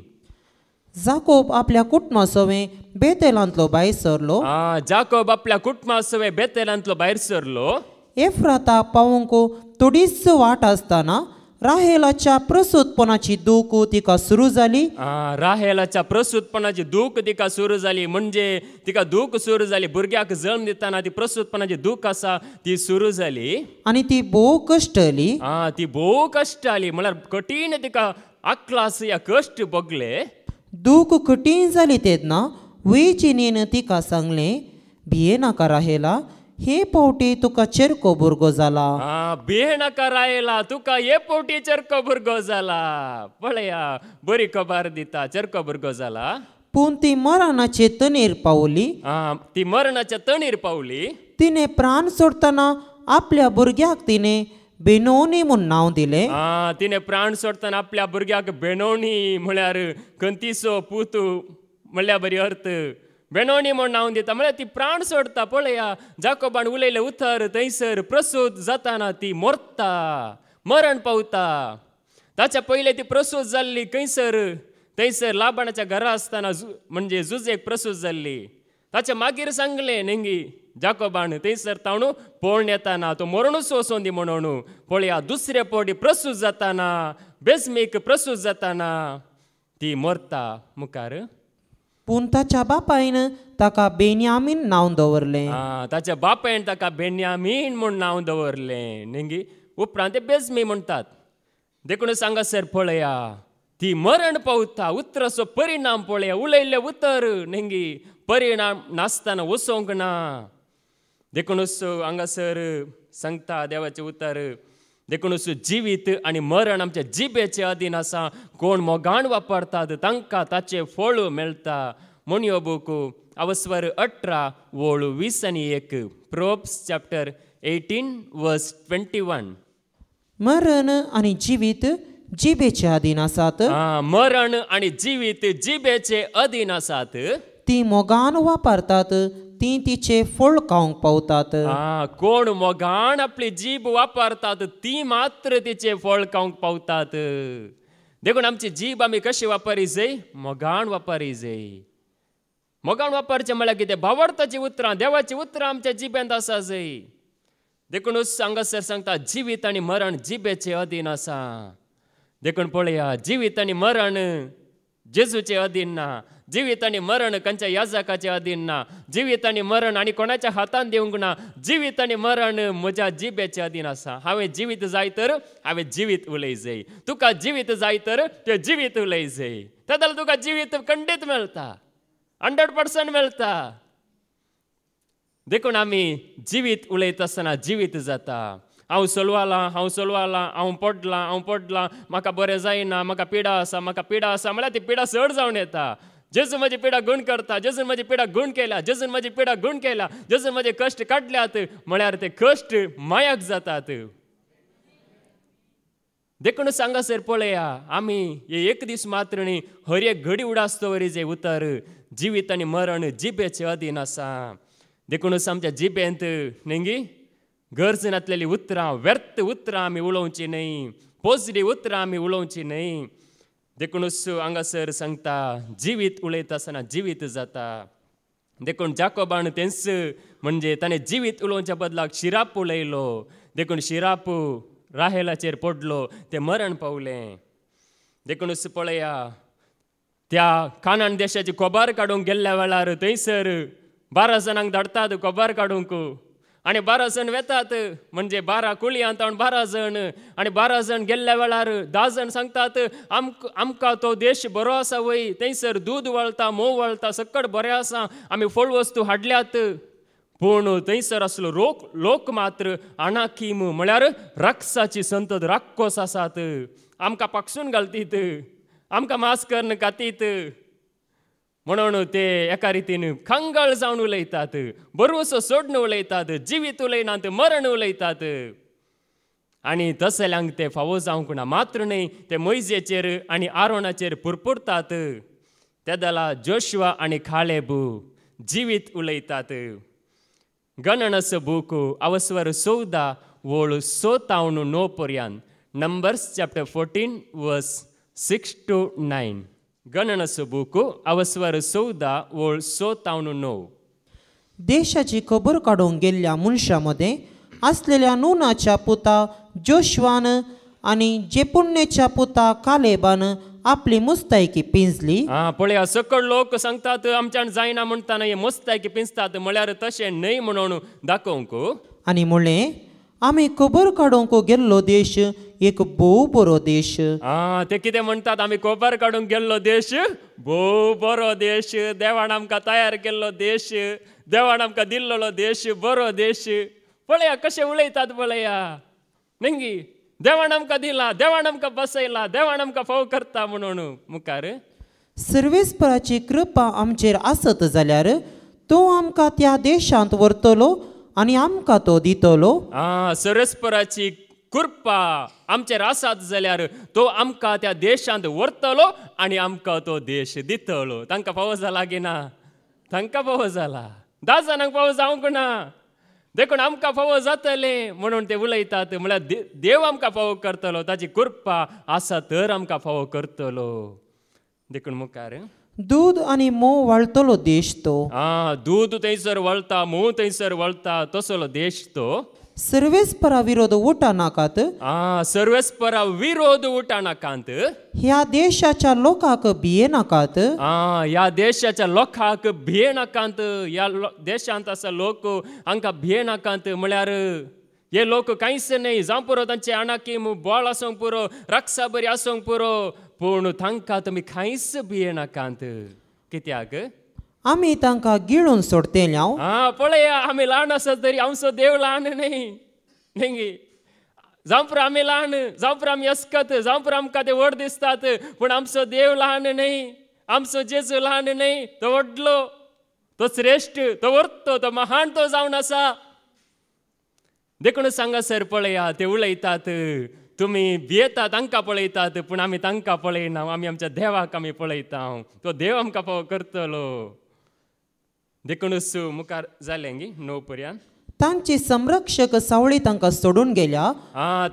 जाकोब आपल्या कुटुंबासोवें बेतेलांतलो भायर सरलो. जाकोब आपल्या कुटुंबासोवें बेतेलांतलो भायर सरलो. एफ्राता पावूंक थोडीच वाट आसतना राहेलाच्या प्रसूतपणाची दूख तिका सुरू जाली. राहेलाच्या प्रसूतपणाची दूख तिका सुरू जाली. म्हणजे तिका दूख सुरू जाली. भुरग्याक जल्म दितना ती प्रसूतपणाची दूख आसा ती सुरू जाली. आनी ती भोव कश्ट आली. ती भोव कश्ट आली म्हळ्यार कठीण तिका आकलास या कश्ट भोगले. दूख कठीण जाली तेन्ना वयचिनीन तिका सांगलें, भिये नाका राहेला, हे पावटी तुका चेरको भुरगो जाला. भिये नाका राहेला, तुका हे पावटी चेरको भुरगो जाला. पळया बरी खबर दिता, चेरको भुरगो जाला. पूण ती मरणाचे तणेर पावली. ती मरणाच्या तणेर पावली. तिने प्राण सोडतना आपल्या भुरग्याक तिने बेनोनी म्हूण नांव दिलें. तिने प्राण सोडतना आपल्या भुरग्याक बेनोनी म्हळ्यार खंतीचो पूत म्हणल्यार बरी अर्थ. बेनोनी म्हूण नांव दिता म्हळ्यार ती प्राण सोडता. पळया जाकोबान उलयले उतर थंयसर प्रसूत जाताना ती मरता, मरण पावता. ताच्या पयले ती प्रसूत जाल्ली थंयसर लाबानाच्या घरा आसतना म्हणजे जुजेक प्रसूत जाल्ली. ताच्या मागीर सांगलें नेंगी जाकोबान थंयसर ताणू पळोवन येताना तो मरणूच वचोन दी म्हणून. पळया दुसरे फावटी प्रसूत जाताना बेजमीक प्रसूत जाताना ती मरता मुखार. पूण ताच्या बापायन ताका बेन्यामीन नांव दवरलें. ताच्या बापायन ताका बेन्यामीन म्हूण नांव दवरलें. नेंगी उपरांत ते बेजमी म्हणटात. देखून सांगासर पळया ती मरण पावता. उतराचो परिणाम पळया. उलयल्ले उतर नेंगी परिणाम नासतना वचोंक ना. देखूनच हांगासर सांगता देवाचें उतर. देखूनच जिवीत आनी मरण आमच्या जिबेचे अधीन आसा. कोण मोगान वापरतात तांकां ताचें फळ मेळटा. म्हणयो बूक अवस्वर 18 वळू 20 आनी 1. प्रोब्स चॅप्टर 18 वर्स 21. मरण आनी जिवीत जिबेचे अधीन आसात. मरण आनी जिवीत जिबेचे अधीन आसात. ती मोगान वापरतात ती तिचे फळ खावंक पावतात. कोण मोगान आपली जीब वापरतात ती मात्र तिचे फळ खावंक पावतात. देखून आमची जीब आमी कशी वापरी जाय? मोगान वापरी जाय. मोगान वापरचें म्हळ्यार कितें? भावार्थाची उतरां देवाची उतरां आमच्या जिबेंत आसा जाय. देखूनच हांगासर सांगता जिवीत आनी मरण जिबेचे अधीन आसा. देखून पळया जिवीत आनी मरण जेजूचे अधीन ना. जिवीत आनी मरण खंयच्या याजकाचे अधीन ना. जिवीत आनी मरण आनी कोणाच्या हातान दिवंक ना. जिवीत आनी मरण म्हज्या जिबेचे अधीन आसा. हांवें जिवीत जाय तर हांवें जिवीत उलय जाय. तुका जिवीत जाय तर तें जिवीत उलय जाय. तेदल तुका जिवीत खंडीत मेळटा, 100% मेळटा. देखून आमी जिवीत उलयता आसतना जिवीत जाता. हांव चलवालां हांव पडलां म्हाका बरें जायना, म्हाका पिडा आसा म्हळ्यार ती पिडा चड जावन येता. जेजून म्हजी पिडा गूण करता, जेजून म्हजी पिडा गूण केल्या, जेजून म्हजी पिडा गूण केल्या, जेजून म्हजे कश्ट काडल्यात म्हळ्यार ते कश्ट मायाक जातात. देखून सांगासर पळया आमी हे एक दीस मात्र न्ही हर एक घडी उडास्तवरी जे उतर जिवीत आनी मरण जिबेचे अधीन आसा. देखूनच आमच्या जिबेंत नेंगी गरज नासलेली उतरां व्यर्थ उतरां आमी उलोवची न्हय, पोजडी उतरां आमी उलोवची न्हय. देखूनच हांगासर सांगता जिवीत उलयता आसतना जिवीत जाता. देखून जाकोबान तेंच म्हणजे ताणें जिवीत उलोवच्या बदलाक शिराप उलयलो. देखून शिराप राहेलाचेर पडलो ते मरण पावलें. देखूनच पळया त्या कानान देशाची कोबार काडूंक गेल्ल्या वेळार थंयसर 12 जाणांक धाडटात कोबार काडूंक आनी 12 जण वेतात म्हणजे 12 कुळयां तावन 12 जण आनी 12 जण गेल्ल्या वेळार 10 जण सांगतात आमकां तो देश बरो आसा वय, थंयसर दूद वळता मोव वळता सकट बरें आसा, आमी फळ वस्तू हाडल्यात. पूण थंयसर असलो लोक मात्र अनाकीम म्हळ्यार राक्षसाची संतत राक्षस आसात. आमकां पाकसून घालतीत, आमकां मास करून कातीत म्हणून ते एका रितीन खंगळ जावन उलयतात, बरोसो सोडून उलयतात, जिवीत उलयनात मरण उलयतात. आनी तसल्यांक ते फावो जावंक ना. मात्र न्हय ते मोइजेचेर आनी आरोनाचेर पुरपुरतात. त्या दला जोशुआ आनी कालेब जिवीत उलयतात. गणनस बूक अवस्वर 14 वोळ 7-9 पर्यंत. नंबर्स चॅप्टर 14 वर्स 6 to 9. गणनस बूक अवस्वर 14 वोळ 7-9. देशाची खबर काडूंक गेल्ल्या मनशांमध्ये असलेल्या नूनाच्या पुता जोशवान आनी जेपुन्नेच्या पुता कालेबान आपली मुस्तायकी पिंजली. पळया सकळ लोक सांगतात आमच्यान जायना म्हणटाना हे मुस्तायकी पिंजतात, म्हळ्यार तशें न्हय म्हणून दाखोवंक. आनी म्हणलें आमी खबर काडूंक गेल्लो देश एक भोव बरो देश. ते कितें म्हणटात आमी खबर काडूंक गेल्लो देश भोव बरो देश, देवान आमकां तयार केल्लो देश, देवान आमकां दिल्लो देश बरो देश. पळया कशें उलयतात पळया नेंगी. देवान आमकां दिला, देवान आमकां बसयला, देवान आमकां फाव करता म्हणून मुखार. सर्वेस्पराची कृपा आमचेर आसत जाल्यार तो आमकां त्या देशांत व्हरतलो आनी आमकां तो दितलो. सर्वेस्पराची कृपा आमचेर आसात जाल्यार तो आमकां त्या देशांत व्हरतलो आनी आमकां तो देश दितलो. तांकां फावो जाला की ना? तांकां फावो जाला. 10 जाणांक फावो जावंक ना. देखून आमकां फावो जातले म्हणून ते उलयतात. म्हळ्यार देव आमकां फावो करतलो, ताची कृपा आसा तर आमकां फावो करतलो. देखून मुखार दूद आनी मोव वाळतलो देश तो. दूद थंयसर वळटा, मोव थंयसर वळटा, तसलो देश तो. सर्वेस्परा विरोध उठा नाकात. सर्वेस्परा विरोध उठा नाकांत. ह्या देशाच्या लोकांक भिये नाकात. ह्या देशाच्या लोकांक भिये नाकांत. ह्या देशांत आसा लोक हांकां भिये नाकांत. म्हळ्यार हे लोक कांयच न्हय, जावं पुरो तांचे अनाकीम बोळ आसूंक पुरो, राक्षा बरी आसूंक पुरो, पूण तांकां तुमी कांयच भिये नाकांत. कित्याक आमी तांकां गिळून सोडतेल्याव. पळया आमी ल्हान आसत तरी आमचो देव ल्हान न्हय नेंगी. जावं पुरो आमी ल्हान, जावं पुरो आमी अस्कत, जावं पुरो आमकां ते व्हड दिसतात, पूण आमचो देव ल्हान न्हय, आमचो जेजू ल्हान न्हय. तो व्हडलो, तो श्रेश्ठ, तो व्हरतो, तो महान तो जावन आसा. देखून सांगासर पळया ते उलयतात तुमी भियेतात तांकां पळयतात, पूण आमी तांकां पळयना, आमी आमच्या देवाक आमी पळयता. तो देव आमकां फावो करतलो. देखूनच मुखार जालें गी 9 पर्यंत. तांची संरक्षक सावळी तांकां सोडून गेल्या.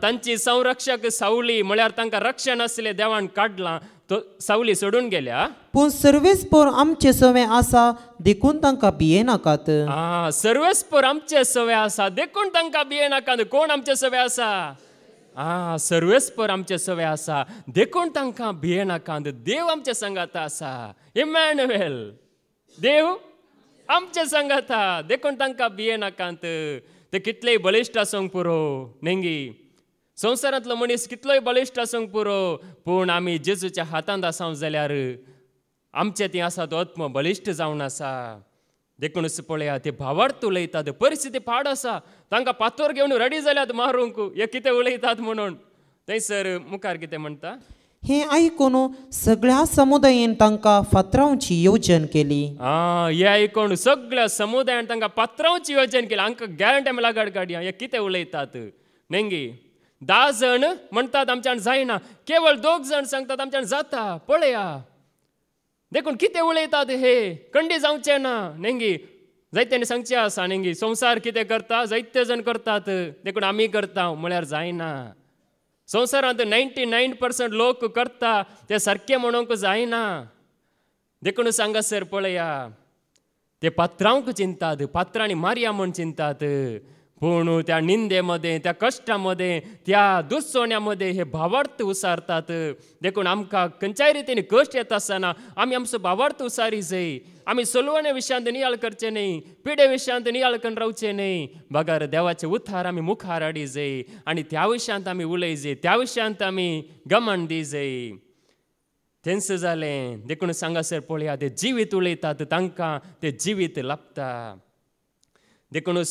तांची संरक्षक सावली म्हळ्यार तांकां रक्षण आसलें देवान काडलां, तो सावली सोडून गेल्या. पूण सर्वेस्पर आमचे सवे आसा देखून तांकां भिये नाकात. सर्वेस्पर आमचे सवे आसा देखून तांकां भिये नाकात. कोण आमचे सवे आसा? सर्वेस्पर आमचे सवे आसा देखून तांकां भिये नाकात. देव आमच्या संगात आसा. इमॅन्युएल, देव आमचे संगात आसा देखून तांकां भिये नाकात. ते कितलेय बलिश्ट आसूंक पुरो नेंगी, संवसारांतलो मनीस कितलोय बलिश्ट आसूंक पुरो, पूण आमी जेजूच्या हातांत आसां जाल्यार आमचें ती आसा तो आत्म बलिश्ट जावन आसा. देखूनच पळया ते भावार्थ उलयतात. परिस्थिती पाड आसा, तांकां पातोर घेवन रेडी जाल्यात मारूंक. हे कितें उलयतात म्हणून. थंयसर मुखार कितें म्हणटा? हें आयकून सगळ्या समुदायान तांकां फातरावची येवजण केली. हें आयकून सगळ्या समुदायान तांकां पात्रांवची येवजण केली. हांकां गॅरंटी लागड काडया हे कितें उलयतात नेंगी. 10 जण म्हणतात आमच्यान जायना, केवळ 2 जण सांगतात आमच्यान जाता. पळया देखून कितें उलयतात हे, कंडी जावचे ना. नेंगी जायत्यांनी सांगचे आसा, नेंगी संसार कितें करता, जायते जण करतात, देखून आमी करता म्हळ्यार जायना. संवसारांत 99% लोक करता ते सारखे म्हणूंक जायना. देखून सांगासर पळया, ते पात्रांक चिंतात, पात्रांनी मारया म्हूण चिंतात. पूण त्या निंदेमध्ये, त्या कश्टामध्ये, त्या दुस्सोण्यामध्ये हे भावार्थ उसारतात. देखून आमकां खंयच्याय रितीन कश्ट येता आसतना आमी आमचो भावार्थ उसारी जाय. आमी सलवणे विशयांत नियाळ करचे न्ही, पिडे विशयांत नियाळ करून रावचे न्ही. बगार देवाचे उद्धार आमी मुखार हाडी जाय आनी त्या विशयांत आमी उलय जाय, त्या विशयांत आमी गमन दी जाय. तेंच जालें. देखून सांगासर पळया, ते जिवीत उलयतात, तांकां ते जिवीत लाभता. देखून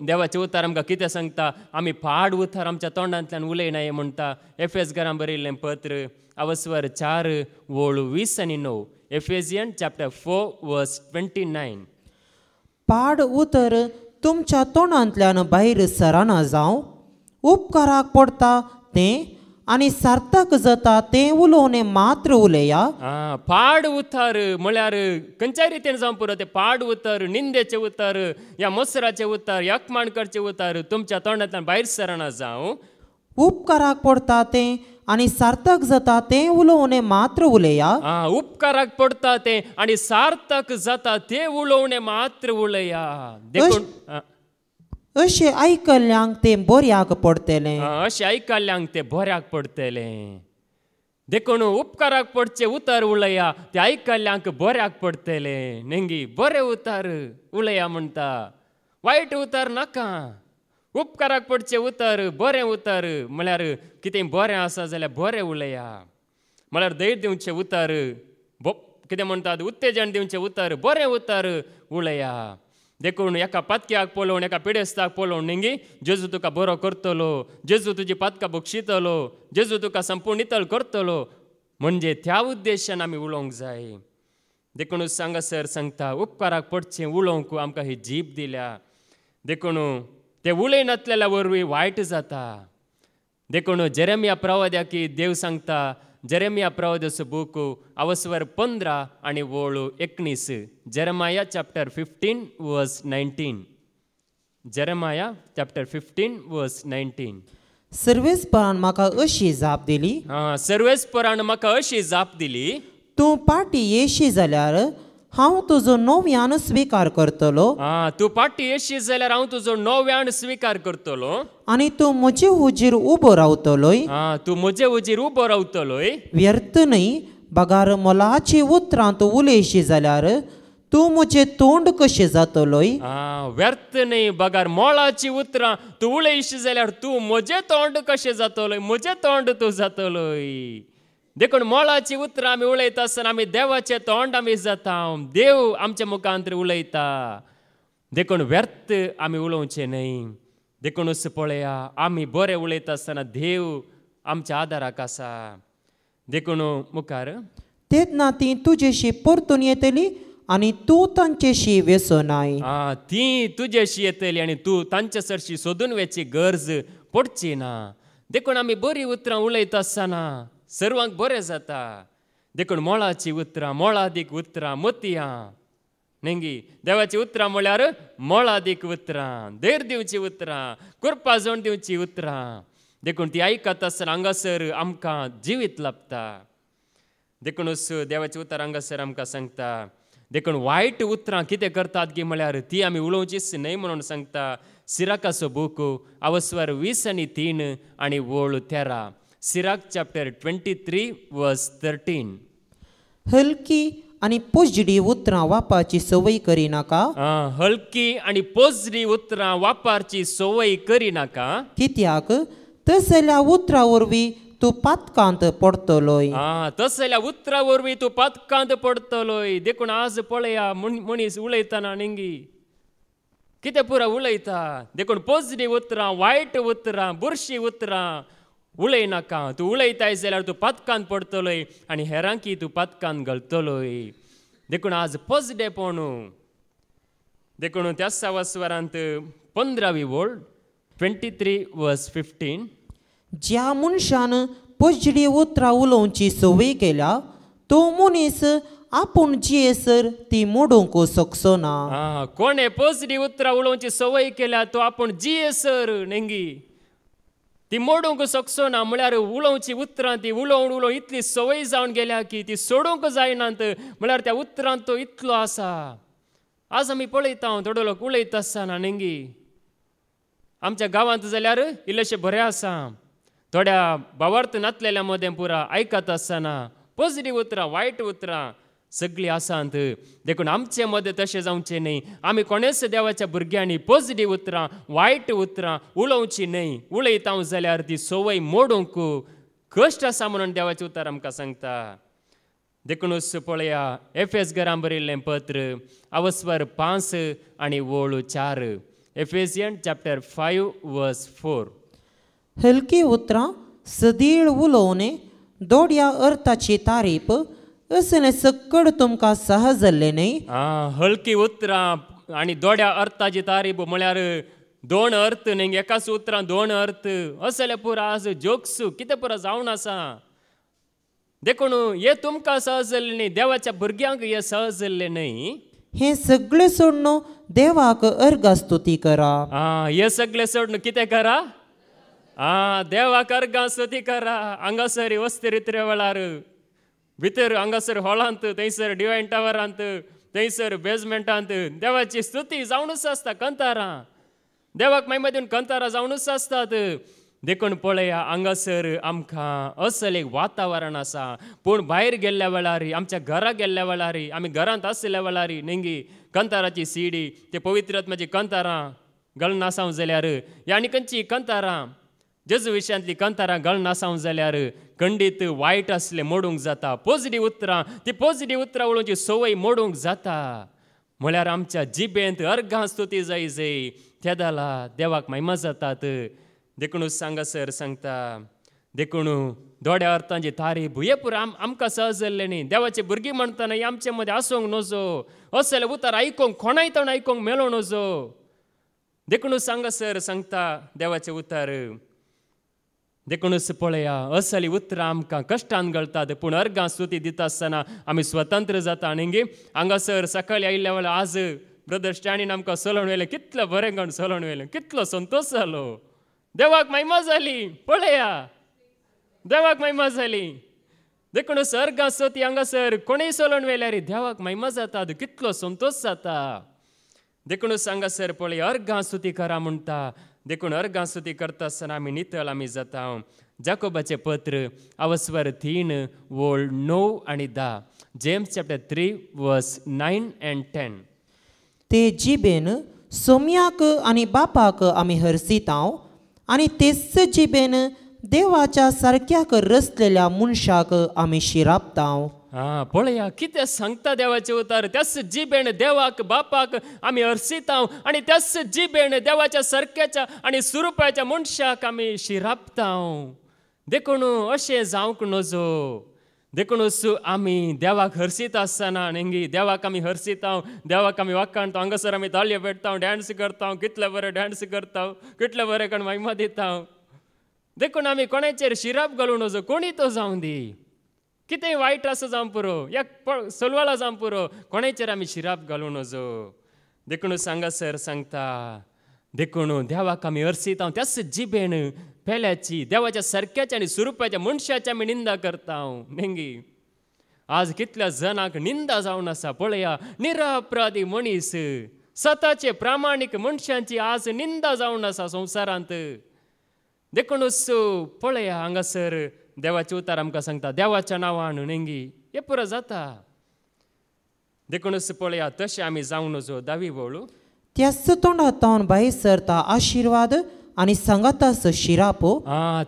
देवाचे उतार आमकां कितें सांगता, आमी पाड उतार आमच्या तोंडांतल्यान उलयनाये म्हणटा. एफेसकारांक बरयल्लें पत्र अवस्वर 4:20-9. एफेसियन चॅप्टर 4:29. पाड उतर तुमच्या तोंडांतल्यान भायर सराना जावं, उपकाराक पडटा तें आनी सार्थक जाता तें उलोवने मात्र उलया. पाड उतार म्हळ्यार खंयच्याय रितीन जावं पुरो. ते पाड उतार, निंदेचे उतार, या मसराचे उतार, यकमाणकरचे उतार तुमच्या तोंडांतल्यान भायर सरना जावं. उपकाराक पडटा तें आनी सार्थक जाता तें उलोवने मात्र उलया. उपकाराक पडटा तें आनी सार्थक जाता तें उलोवणे मात्र उलया. देखून अशें आयकल्ल्यांक तें बऱ्याक पडटलें. अशें आयकल्ल्यांक तें बऱ्याक पडटलें. देखून उपकाराक पडचे उतार उलया, ते आयकल्ल्यांक बऱ्याक पडटलें. नेंगी बरे उतार उलया म्हणटा, वायट उतार नाका. उपकाराक पडचे उतार, बरें उतार म्हळ्यार कितें बरें आसा जाल्यार बरें उलया. म्हळ्यार धैर्य दिवचे उतार, कितें म्हणटात, उत्तेजन दिवचे उतार, बरें उतार उलया. देखून एका पातक्याक पळोवन, एका पिडेस्ताक पळोवन नेंगी जेजू तुका बरो करतलो, जेजू तुजी पातकां बक्षितलो, जेजू तुका संपूर्ण नितळ करतलो, म्हणजे त्या उद्देशान आमी उलोवंक जाय. देखून सांगासर सांगता, उपकाराक पडचें उलोवंक आमकां ही जीब दिल्या. देखून ते उलयनातल्या वरवीं वायट जाता. देखून जेरेमिया प्रवाद्याकी देव सांगता, जेरेमिया प्रवाद्याचो बूक अवस्वर 15:19. Jeremiah chapter 15:19. Jeremiah chapter 15:19. सर्वेस्परान म्हाका अशी जाप दिली. सर्वेस्परान म्हाका अशी जाप दिली, तूं पाटी येशी जाल्यार हांव तुजो नव्यान स्विकार करतलो. तूं पाटी येशी जाल्यार हांव तुजो नव्यान स्विकार करतलो. आनी तूं म्हजे हुजीर उबो रावतलोय. तूं म्हजे हुजीर उबो रावतलोय. व्यर्थ न्ही, बगार मोलाची उतरां तूं उलयशी जाल्यार तूं म्हजें तोंड कशें जातलोय. व्यर्थ न्ही, बगार मोलाची उतरां तूं उलयशी जाल्यार तूं म्हजें तोंड कशें जातलोय, म्हजें तोंड तूं जातलोय. देखून मोलाची उतरां आमी उलयता आसतना आमी देवाचें तोंड आमी जाता. देव आमच्या मुखांतर उलयता. देखून व्यर्थ आमी उलोवचें न्हय. देखून पळया, आमी बरें उलयता आसतना देव आमच्या आदाराक आसा. देखून मुखार तेन्ना तीं तुजेशी परतून येतलीं आनी तूं तांचेशी वेसनाय. ती तुजेशी येतली आनी तूं तांचे सरशी सोदून वेची गरज पडची ना. देखून आमी बरीं उतरां उलयता आसतना सर्वांक बरें जाता. देखून मोलाची उतरां, मोलादीक उतरां, मोतयां नेंगी देवाची उतरां म्हळ्यार मोलादीक उतरां, धैर्य दिवची उतरां, कृपा जोड दिवची उतरां. देखून ती आयकता आसतना हांगासर आमकां जिवीत लाभता. देखून देवाची उतर हांगासर आमकां सांगता. देखून वायट उतरां कितें करतात की म्हळ्यार ती आमी उलोवचीच न्हय म्हणून सांगता. सिराकाचो बूक अवस्वर 20:3 आनी वोळ 13. Sirach chapter 23:13. हलकी आनी पोजडी उतरां वापरची संवय करिनाका. हलकी आनी पोजडी उतरां वापरची संवय करिनाका. कित्याक तसल्या उतरां वरवीं तूं पातकांत पडतलोय. तसल्या उतरां वरवीं तूं पातकांत पडतलोय. देखून आज पळया, मनीस उलयतना नेंगी कितें पुरा उलयता. देखून पोजडी उतरां, वायट उतरां, बुरशी उतरां उलयनाका. तूं उलयताय जाल्यार तूं पातकांत पडतलोय आनी हेरांकी तूं पातकांत घालतलोय. देखून आज पोजडेपण. देखून त्याच अवस्वरांत 15वी वोळ 23:15. ज्या मनशान पोजडी उतरां उलोवची सवय केल्या तो मनीस आपूण जियेसर ती मोडूंक शकचो ना. कोणे पोजडी उतरां उलोवची सवय केल्या तो आपूण जियेसर नेंगी ती मोडूंक शकचो ना. म्हळ्यार उलोवची उतरां ती उलोवन इतली सवय जावन गेल्या की ती सोडूंक जायनात. म्हळ्यार त्या उतरांत तो इतलो आसा. आज आमी पळयता थोडो लोक उलयता आसतना नेंगी आमच्या गांवांत जाल्यार इल्लेशे बरें आसा. थोड्या भावार्थ नातलेल्या मदें पुरा आयकत आसतना पॉझिटिव्ह उतरां वायट उतरां सगळीं आसात. देखून आमचे मदें तशें जावचें न्हय. आमी कोणेच देवाच्या भुरग्यांनी पॉझिटिव्ह उतरां वायट उतरां उलोवची न्हय. उलयता जाल्यार ती सवय मोडूंक कश्ट आसा म्हणून देवाचें उतर आमकां सांगता. देखूनच पळया एफेसकारांक बरयल्लें पत्र अवस्वर 5 आनी वोळ 4. एफेसियन चॅप्टर 5 वर्स 4. हलकी उतरां सदीळ उलोवने दोड्या अर्थाची तारीफ असलें सकड तुमकां सहज जाल्लें न्हय. हलकी उतरां आनी दोड्या अर्थाची तारीफ म्हळ्यार 2 अर्थ न्हय. एकाच उतरां 2 अर्थ असले पुरा आज जोक्स कितें पुरा जावन आसा. देखून हे तुमकां सहज जाल्लें न्हय. देवाच्या भुरग्यांक हे सहज जाल्लें न्हय. हें सगळें सोडून देवाक अर्गास्तुती करा. हे सगळें सोडून कितें करा. देवाक अर्गास्तुती करा. हांगासर वस्तिरित्रे वेळार भितर हांगासर हॉलांत थंयसर डिवायन टावरांत थंयसर बेजमेंटांत देवाची स्तुती जावनूच आसता. कंतारां देवाक महिमा दिवन कंतारां जावनूच आसतात. देखून पळया हांगासर आमकां असलें एक वातावरण आसा. पूण भायर गेल्ल्या वेळार आमच्या घरा गेल्ल्या वेळार आमी घरांत आसल्या वेळार नेंगी कंताराची सीडी ते पवित्र आत्म्याची कंतारां घालून आसांव जाल्यार ह्या आनी खंयची कंतारां जेजू विशयांतली कंतारां घालून आसांव जाल्यार खंडीत वायट आसलें मोडूंक जाता. पॉझिटिव्ह उतरां ती पॉझिटिव्ह उतरां उलोवची सवय मोडूंक जाता. म्हळ्यार आमच्या जिबेंत अर्गां स्तुती जाय जाय त्या जाला देवाक महिमा जातात. देखून सांगासर सांगता. देखून दोड्या अर्थांची तारीफ हे पुरा आमकां सहज जाल्लें न्ही. देवाचे भुरगीं म्हणटना आमचे मदें आसूंक नजो. असलें उतर आयकूंक कोणाय तण आयकूंक मेळूं नजो. देखून सांगासर सांगता देवाचें उतर. देखूनच पळया असलीं उतरां आमकां कश्टान घालतात. पूण अर्गां स्तुती दिता आसतना आमी स्वतंत्र जाता. न्ही हांगासर सकाळीं आयिल्ल्या वेळार आज ब्रदर स्टॅनीन आमकां चलोवन व्हेलें. कितलें बरें गण चलोवन व्हेलें. कितलो संतोश जालो. देवाक महिमा जाली. पळया देवाक महिमा जाली. देखून अर्गां स्तुती हांगासर कोणीय चलोवन व्हेल्यार देवाक महिमा जातात. कितलो संतोश जाता. देखूनच हांगासर पळया अर्गां स्तुती करा म्हणटा. देखून अर्गां स्तुती करता आसतना आमी नितळ आमी जाता. जाकोबाचें पत्र अवस्वर 3 वोळ 9 आनी 10. जेम्स चॅप्टर 3 वर्स 9 and 10. ते जिबेन सोम्याक आनी बापाक आमी हरसितांव आनी तेच जिबेन देवाच्या सारक्याक रचलेल्या मनशाक आमी शिरापतांव. पळया कितें सांगता देवाचें उतर. त्याच जिबेन देवाक बापाक आमी हरसितांव आनी त्याच जिबेन देवाच्या सारक्याच्या आनी स्वरुपाच्या मनशाक आमी शिरापतांव. देखून अशें जावंक नजो. देखूनच आमी देवाक हरसीत आसतना नेंगी देवाक आमी हरसितांव. देवाक आमी वाखाणता. हांगासर आमी ताळयो पेट्टांव डॅन्स करता. कितले बरें डॅन्स करता. कितले बरें कोण महिमा दिता. देखून आमी कोणाचेर शिराप घालूं नजो. कोणी तो जावं दी. कितेंय वायट आसा जावं पुरो या सलवाळा जावं पुरो कोणाचेर आमी शिराप घालूं नजो. देखून सांगासर सांगता. देखून देवाक आमी हरसितांव त्याच जिबेन पेल्याची देवाच्या सारक्याच्या आनी स्वरुपाच्या मनशाची आमी निंदा करता. नेंगी आज कितल्या जणांक निंदा जावन आसा. पळया निरपराधी मनीस स्वताचे प्रामाणीक मनशांची आज निंदा जावन आसा संवसारांत. देखूनच पळया हांगासर देवाचें उतर आमकां सांगता. देवाच्या नांवान नेंगी हे पुरो जाता. देखूनच पळया तशें आमी जावं नजो. 10वी वोळ. त्याच तोंडांतल्यान भायर सरता आशिर्वाद आनी सांगातास शिराप.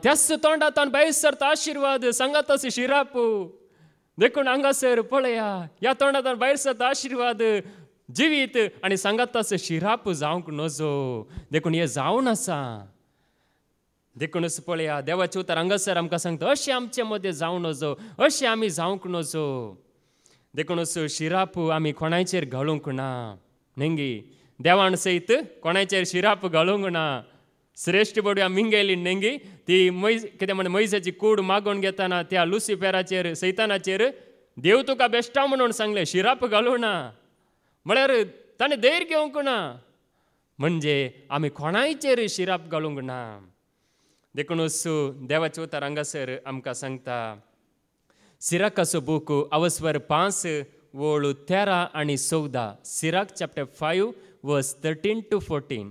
त्याच तोंडांतल्यान भायर सरता आशिर्वाद सांगातास शिराप. देखून हांगासर पळया ह्या तोंडांतल्यान भायर सरता आशिर्वाद जिवीत आनी सांगातास शिराप जावंक नजो. देखून हे जावन आसा. देखूनच पळया देवाचें उतर हांगासर आमकां सांगता. अशें आमचे मदें जावं नजो. अशें आमी जावंक नजो. देखूनच शिराप आमी कोणाचेर घालूंक ना. नेंगी देवाण सयत कोणाचेर शिराप घालूंक ना. श्रेष्ठ बडव्या मिंगेली नेंगी ती कितें म्हण मैसाची कूड मागून घेताना त्या लुसिफेराचेर सैतानाचेर देव तुका बेश्टा म्हणून सांगले शिराप घालूं ना म्हळ्यार ताणें धैर्य घेवंक ना म्हणजे आमी कोणायचेर शिराप घालूंक ना देखूनच देवाचे उतार हांगासर आमकां सांगता सिराकाचो बूक अवस्वर 5 वळू 13 आनी 14 सिराक चॅप्टर 5 वर्स 13 to 14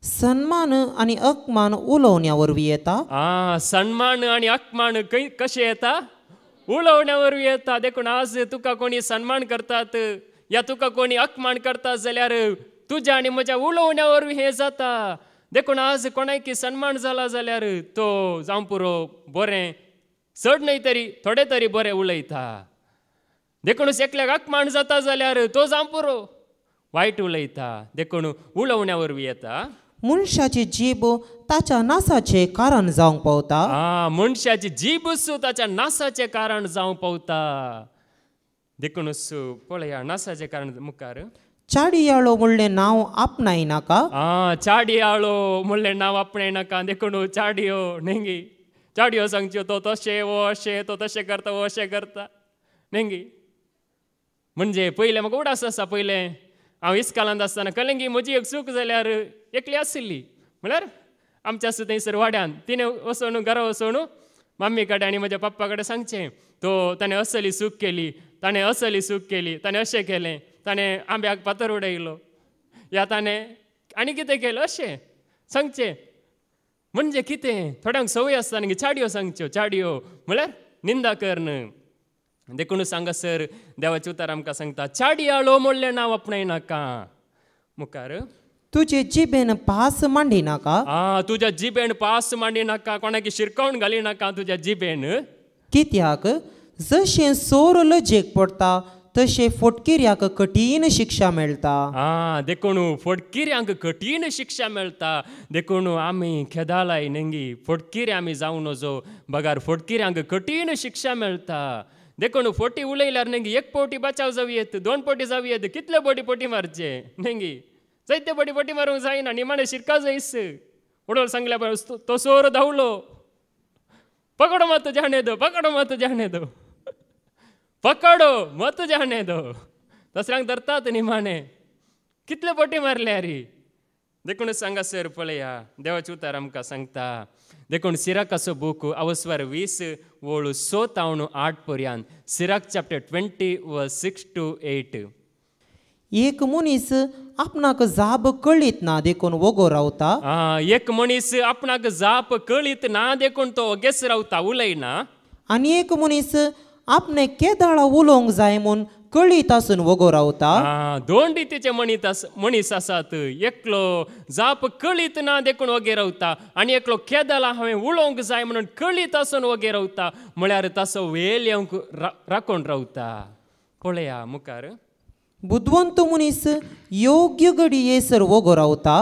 सन्मान आणि अपमान उलोवण्या वरवीं येता सन्मान आणि अपमान कशे येता उलोवण्या वरवीं येता देखून आज तुका कोणी सन्मान करतात या तुका कोणी अपमान करतात जाल्यार तुज्या आनी म्हज्या उलोवण्या वरवीं हें जाता देखून आज कोणायकी सन्मान जाला जाल्यार तो जावं पुरो बरें चड न्हय तरी थोडे तरी बरें उलयता देखूनच एकल्याक अपमान जाता जाल्यार तो जावं पुरो वायट उलयता देखून उलोवण्या वरवीं येता मनशाची जीब ताच्या नासाचे कारण जावंक पावता मनशाची जीबच ताच्या नासाचें कारण जावं पावता देखूनच पळया नासाचें कारण मुखार चाडियाळो म्हणलें नांव आपणाय नाका चाडियाळो म्हणलें नांव आपणाय नाका देखून चाडियो नेंगी चाडियो सांगच्यो तो तशें वो अशें तो तशें करता वो अशें करता नेंगी म्हणजे पयलें म्हाका उडास आसा पयलें हांव इस्कालांत आसतना कलंगी म्हजी एक चूक जाल्यार एकली आशिल्ली म्हळ्यार आमच्या आसा थंयसर वाड्यान तिणें वचून घरा वचून मम्मी कडेन आनी म्हज्या पप्पा कडेन सांगचें ताणें असली चूक केली ताणें असली चूक केली ताणें अशें केलें ताणें आंब्याक फातर उडयलो या ताणें आनी कितें केलें अशें सांगचें म्हणजे कितें थोड्यांक संवय आसता न्ही चाडयो सांगच्यो चाडयो म्हळ्यार निंदा करन देखून सांगासर देवाचें उतार आमकां सांगता चाडयाळो म्हणलें नांव आपणाय नाका मुखार तुजे जिबेन पास मांडी नाका तुज्या जिबेन पास मांडी नाका कोणाकी शिरकावण घाली नाका तुज्या जिबेन कित्याक जशें सोर लजेक पडटा तशें फोटकिऱ्याक कठीण शिक्षा मेळटा देखून फोटकिऱ्यांक कठीण शिक्षा मेळटा देखून आमी खेदालाय नेंगी फोटकिरे आमी जावं नजो बगार फोटकिऱ्यांक कठीण शिक्षा मेळटा देखून फोटी उलयल्यार नेंगी एक पोटी बचाव जावी येत 2 पोटी जावी येत कितले बडी पोटी मारचे नेंगी जायते बडी पोटी मारूंक जायना निमाणे शिरका जायस उडोल सांगल्या तो सोर धांवलो पकडो मत जाणे दो पकडो मत जाणे दो पकडो मत जाणे दो तसल्यांक धरतात निमाणे कितले पोटी मारले रे देखून सांगासर पळया देवाचें उतार आमकां सांगता देखून सिराकाचो बूक अवस्वर 20 वळू 7 तावन 8 पर्यंत सिराक चॅप्टर 20 वर्स 6 to 8 एक मनीस आपणाक जाप कळीत ना देखून वगो रावता एक मनीस आपणाक जाप कळीत ना देखून तो ओगेस रावता उलयना आनी एक मनीस आपणे केदाळा उलोवंक जाय म्हूण कळीत आसून वगो रावता 2 रितीचे मनीस आसात एकलो जाप कळीत ना देखून वगे रावता आनी एकलो केदाळा हांवें उलोवंक जाय म्हणून कळीत आसून वगे रावता म्हळ्यार ताचो वेळ येवंक राखून रावता पळया मुखार बुद्धवंत मनीस योग्य घडयेसर वगो रावता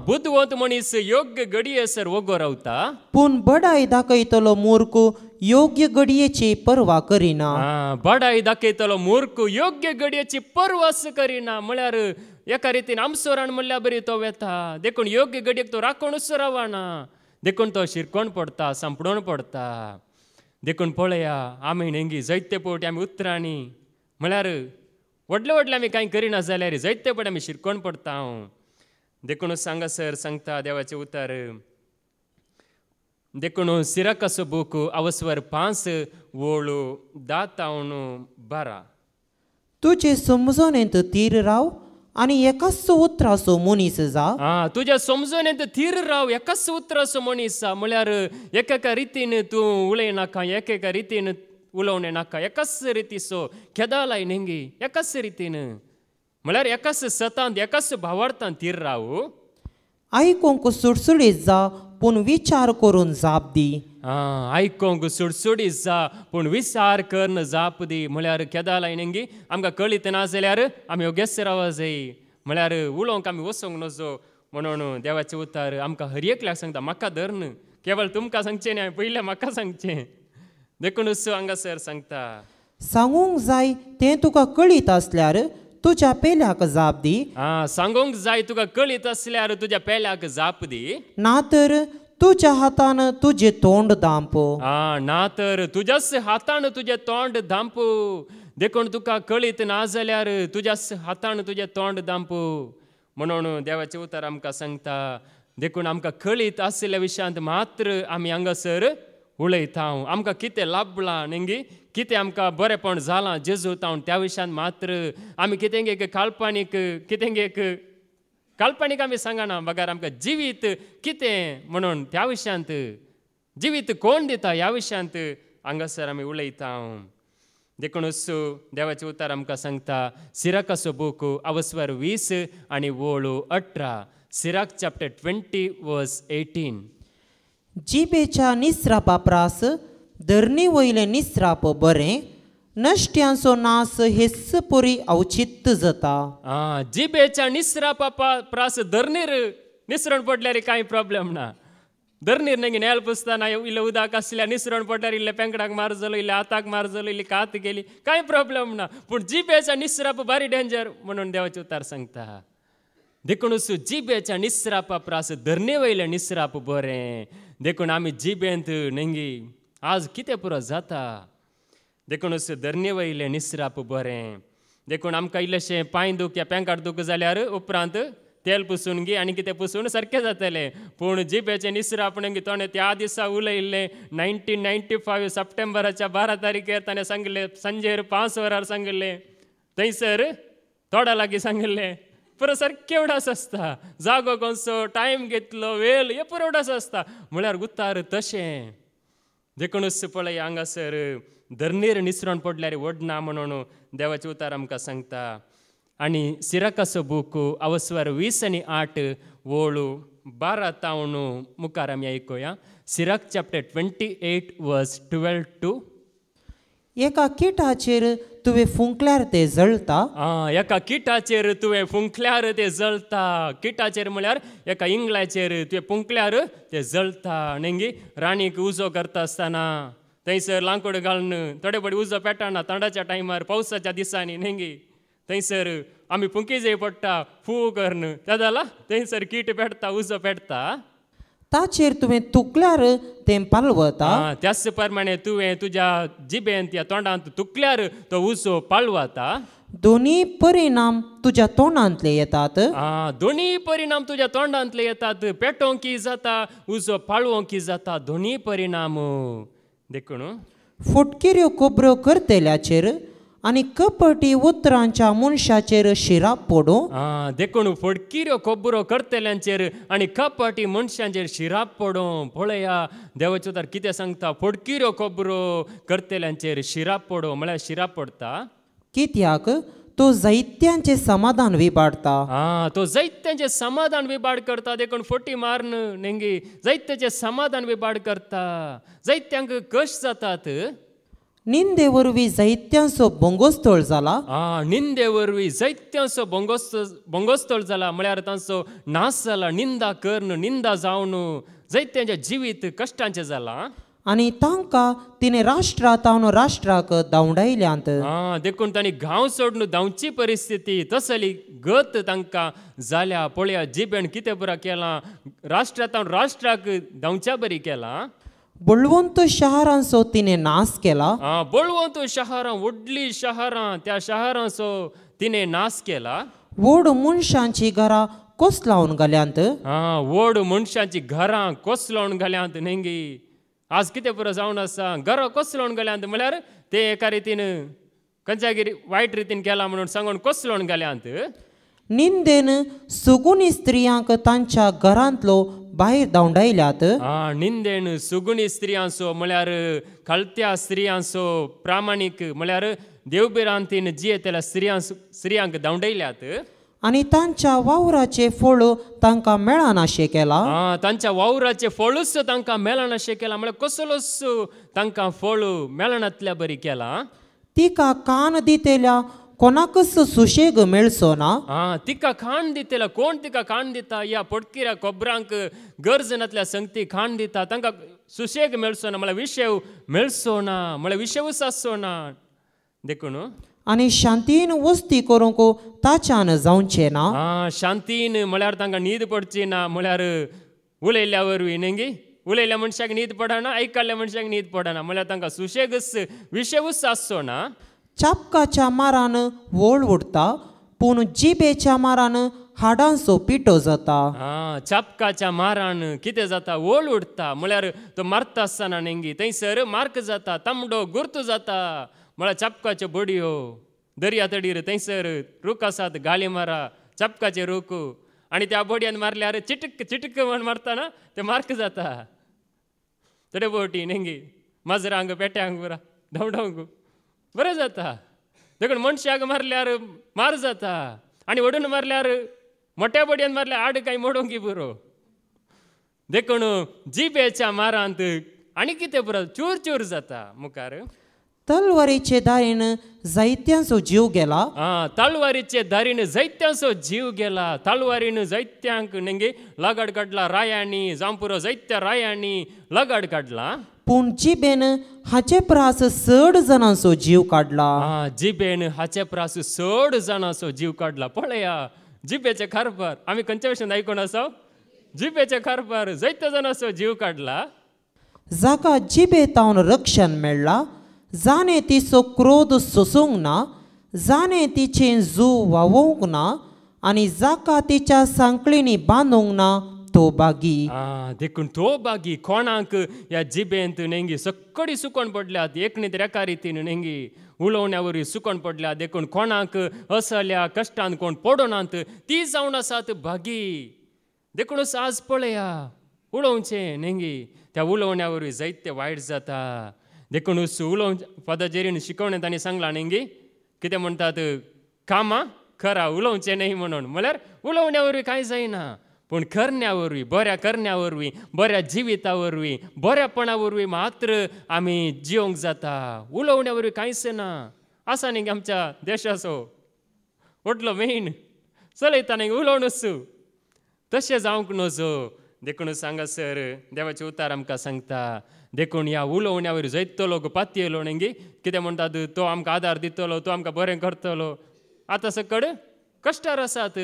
बुद्धवंत मनीस योग्य घडयेसर वगो रावता पूण बडाय दाखयतलो मूर्ख योग्य घडयेची पर्वा करिना बडाय दाखयतलो मूर्ख योग्य घडयेची पर्वाच करिना म्हळ्यार एका रितीन आमसोरान म्हणल्यार बरी तो वेता देखून योग्य घडयेक तो राखूनच रावना देखून तो शिरकोण पडटा सांपडोन पडता देखून पळया आमी नेंगी जायते पोटी आमी उतरांनी म्हळ्यार व्हडले व्हडले आमी कांय करिना जाल्यार जायते पड आमी शिरकोण पडटा हांव देखून सांगासर सांगता देवाचें उतार देखून सिराकाचो बूक अवस्वर 5 वळू 10 तावन 12 तुजे समजोनेंत तीर राव आनी एकाच उतराचो मनीस जा तुज्या समजोनेंत थीर राव एकाच उतराचो मनीस जा म्हळ्यार एकेका रितीन तूं उलयनाका एकेका रितीन उलोवणें नाका एकाच रितीचो केदालाय नेंगी एकाच रितीन म्हळ्यार एकाच सतांत एकाच भावार्थान थीर राव आयकोंक सुडसुडीत जा पूण विचार करून जाप दी आयकोंक सुडसुडीत जा पूण विचार करन जाप दी म्हळ्यार केदालाय नेंगी आमकां कळीत ना जाल्यार आमी ओगेस रावूंक जाय म्हळ्यार उलोवंक आमी वचोंक नजो म्हणून देवाचें उतार आमकां हर एकल्याक सांगता म्हाका धरन केवळ तुमकां सांगचें न्ही पयलें म्हाका सांगचें देखून हांगासर सांगता सांगूंक जाय तें तुका कळीत आसल्यार तुज्या पेल्याक जाप दी, सांगूंक जाय तुका कळीत असल्यार तुज्या पेल्याक जाप दी, ना तर तुज्या हातान तुजें तोंड दांप. ना तर तुज्याच हातान तुजें तोंड धांप. देखून तुका कळीत ना जाल्यार तुज्याच हातान तुजें तोंड धांप. म्हणून देवाचें उतर आमकां सांगता, देखून आमकां कळीत आसल्या विशयांत मात्र आमी हांगासर उलयता. आमकां कितें लाभलां न्ही, कितें आमकां बरेंपण जालां जेजूतावन त्या विशयांत मात्र आमी कितें एक काल्पनीक आमी सांगना, बगार आमकां जिवीत कितें म्हणून त्या विशयांत, जिवीत कोण दिता ह्या विशयांत हांगासर आमी उलयता. देखूनच देवाचें उतर आमकां सांगता, सिराकाचो बूक अवस्वर 20 आनी वोळू 18. सिराक चॅप्टर 20 वर्स 18. जिबेच्या निसरापा प्रास धरणी वयलें निसराप बरें, नश्ट्यांचो नास हेच परी अवचित्त जाता. जिबेच्या निसरापा प्रास धरणीर निसरण पडल्यार कांय प्रॉब्लेम ना. धरणीर न्ही नेल पुसतना इल्लें उदक आसल्यार निसरण पडल्यार इल्लें पेंगडाक मार जालो, इल्लें हाताक मार जालो, इल्ली कात गेली, कांय प्रॉब्लेम ना. पूण जिबेच्या निसराप बारी डेंजर म्हणून देवाचें उतार सांगता. देखूनच जिबेच्या निसरापा प्रास धरणे वयलें निसराप बरें. देखून आमी जिबेंत न्ही आज कितें पुरो जाता. देखूनच धरणे वयलें निसराप बरें. देखून आमकां इल्लेशें पांय दूख या पेंकाट दूख जाल्यार उपरांत तेल पुसून घे आनी कितें पुसून सारकें जातलें. पूण जिबेचें निसराप न्ही ताणें त्या दिसा उलयल्लें 1995 सप्टेंबराच्या 12 तारखेर ताणें सांगलें, सांजेर 5 वरार सांगलें, थंयसर थोडा लागीं सांगलें. पुरो सारकें उडास आसता, जागो खंयचो, टायम घेतलो, वेळ हे पुरो उडास आसता. म्हळ्यार उतार तशें. देखूनच पळय हांगासर धरणीर निसरण पडल्यार वडना म्हणून देवाचें उतार आमकां सांगता. आनी सिराकाचो बूक अवस्वर 20 आनी 8 वोळू 12 तावन मुखार आमी आयकुया. सिराक चॅप्टर 28 वर्स 12 to. एका किटाचेर तुवें फुंकल्यार तें जळटा. एका किटाचेर तुवें फुंकल्यार तें जळटा. किटाचेर म्हळ्यार एका इंगलाचेर तुवें फुंकल्यार तें जळटा न्ही. राणीक उजो करता आसतना थंयसर लांकूड घालून थोडे बडी उजो पेटना थंडाच्या टायमार पावसाच्या दिसांनी न्ही. थंयसर आमी फुंकी जाय पडटा फू करून, त्या जाला थंयसर कीट पेटता, उजो पेटता. ताचेर तुवें तुकल्यार तें पालवता. त्याच प्रमाणे तुवें तुज्या जिबेंत या तोंडांत तुकल्यार तो उजो पालवता. दोनी परिणाम तुज्या तोंडांतले येतात. दोनी परिणाम तुज्या तोंडांतले येतात. पेटोवंकी जाता, उजो पाळोवंकी जाता, दोनी परिणाम. देखून फुटकिऱ्यो खोबऱ्यो करतेल्याचेर आनी कपटी उतरांच्या मनशाचेर शिराप पडो. देखून फडकिऱ्यो खोबऱ्यो करतेल्यांचेर आनी कपटी मनशांचेर शिराप पडो. पळया देवाचें उतार कितें सांगता. फडकिऱ्यो खोबऱ्यो करतेल्यांचेर शिराप पडो म्हळ्यार शिराप पडटा. कित्याक तो जायत्यांचें समाधान विबाडता. तो जायत्यांचें समाधान विबाड करता. देखून फटी मारन न्ही जायत्याचें समाधान विबाड करता. जायत्यांक कश्ट जातात. निंदे वरवीं जायत्यांचो बोंगोस्तोळ जाला. निंदे वरवीं जायत्यांचो बोंगोस्तोळ जाला म्हळ्यार तांचो नाश जाला. निंदा करून निंदा जावन जायत्यांचें जिवीत कश्टांचें जाला. आनी तांकां तिणें राष्ट्रांतावन राष्ट्राक धांवडायल्यांत. देखून तांणी गांव सोडून धांवची परिस्थिती तसली गत तांकां जाल्या. पळया जिबेन कितें बरें केलां. राष्ट्रांतावन राष्ट्राक धांवच्या बरी केलां. बळवंत शहरांचो तिणें नाश केला. बळवंत शहरां व्हडलीं शहरां त्या शहरांचो तिणें नाश केला. व्हड मनशांची घरां कोस लावन घाल्यांत. व्हड मनशांची घरां कोस लावन घाल्यांत न्ही. आज कितें पुरो जावन आसा. घरां कोस लावन घाल्यांत म्हळ्यार ते एका रितीन खंयच्याय वायट रितीन केला म्हणून सांगून कोस लावन घाल्यांत. निंदेन सुगुणी स्त्रियांक तांच्या घरांतलो भायर धांवडायल्यात. निंदेन सुगुणी स्त्रियांचो म्हळ्यार खालत्या स्त्रियांचो प्रामाणीक म्हळ्यार देवबिरांतीन जियेतल्या स्त्रियांक धांवडायल्यात. आनी तांच्या वावराचे फळ तांकां मेळनाशें केला. तांच्या वावराचे फळूच तांकां मेळनाशें केला म्हळ्यार कसलोच तांकां फळ मेळनातल्या बरी केला. तिका कान दितेल्या कोणाकच सुशेग मेळचो ना. तिका खाण दितेला कोण तिका खाण दिता. ह्या पडकिऱ्या खोबरांक गरज नातल्या संगती खाण दिता. तांकां सुशेग मेळचो ना म्हळ्यार विशेव मेळचो ना म्हळ्यार विशेवूच आसचो ना. देखून आनी शांतीन वस्ती करूंक ताच्यान जावचें ना. शांतीन म्हळ्यार तांकां न्हीद पडची ना, म्हळ्यार उलयल्या वरवीं न्ही उलयल्या मनशाक न्हीद पडना, आयकल्ल्या मनशाक न्हीद पडना, म्हळ्यार तांकां सुशेगस विशेवूच आसचो ना. चापकाच्या मारान वोळ उडटा, पूण जिबेच्या मारान हाडांचो पिठो जाता. चापकाच्या मारान कितें जाता, वोळ उडटा, म्हळ्यार तो मारता आसतना न्ही थंयसर मार्क जाता, तांबडो गुर्त जाता. म्हळ्यार चापकाच्यो बडयो दर्या तडीर थंयसर रूख आसात, गाळी मारा चापकाचे रूख, आनी त्या बडयान मारल्यार चिटक चिटक म्हण मारतना ते मार्क जाता. तडे बोटी न्ही माजरांक पेट्यांक पुरा ढवढवंक बरें जाता. देखून मनशाक मारल्यार मार जाता, आनी ओडून मारल्यार मोठ्या बडयान मारल्यार आड काय मोडोंक पुरो. देखून जिबेच्या मारांत आनी कितें पुरो चूर चूर जाता. मुखार तलवारीचे दारीन जायत्यांचो जीव गेला. तलवारीचे दारीन जायत्यांचो जीव गेला. तलवारीन जायत्यांक न्ही लगाड काडला, रायांनी जावं पुरो जायत्या रायांनी लगाड काडला. पूण जिबेन हाचे प्रास 6 जाणांचो जीव काडला. जिबेन हाचे प्रास 6 जाणांचो जीव काडला. पळया जिबेचे खारपार आमी खंयच्या भशेन आयकून आसा. जिबेचे खारपार जायत्या जाणांचो जीव काडला. जाका जिबे तावन रक्षण मेळ्ळा, जाणे तिचो क्रोध सोसूंक ना, जाणे तिचें जूव व्हावोंक ना, आनी जाका तिच्या सांकळींनी बांदूंक ना तो बागी. देखून तो बागी कोणाक ह्या जिबेंत न्ही सक्कडी सुकोन पडल्यात. एकन्हीत रेका रितीन न्ही उलोवण्या वरवीं सुकोन पडल्यात. देखून कोणाक असल्या कश्टान कोण पडोनात ती जावन आसात बागी. देखूनच आज पळया उलोवचें न्ही त्या उलोवण्या वरवीं जायते वायट जाता. देखूनच उलोव पदाचेरीन शिकवणें तांणी सांगलां न्ही कितें म्हणटात, कामां खरा उलोवचें न्ही म्हणून. म्हळ्यार उलोवण्या वरवीं कांय जायना, पूण करण्या वरवीं बऱ्या करण्या वरवीं बऱ्या जिविता वरवीं बऱ्यापणा वरवीं मात्र आमी जिवंक जाता. उलोवण्या वरवीं कांयच ना. आसा न्ही आमच्या देशाचो व्हडलो मेन चलयता न्ही उलोवनूच, तशें जावंक नजो. देखून सांगासर देवाचें उतार आमकां सांगता. देखून ह्या उलोवण्या वरवीं जायतो लोक पातयेलो न्ही कितें म्हणटात, तो आमकां आदार दितलो, तो आमकां बरें करतलो. आतां सकड कश्टार आसात.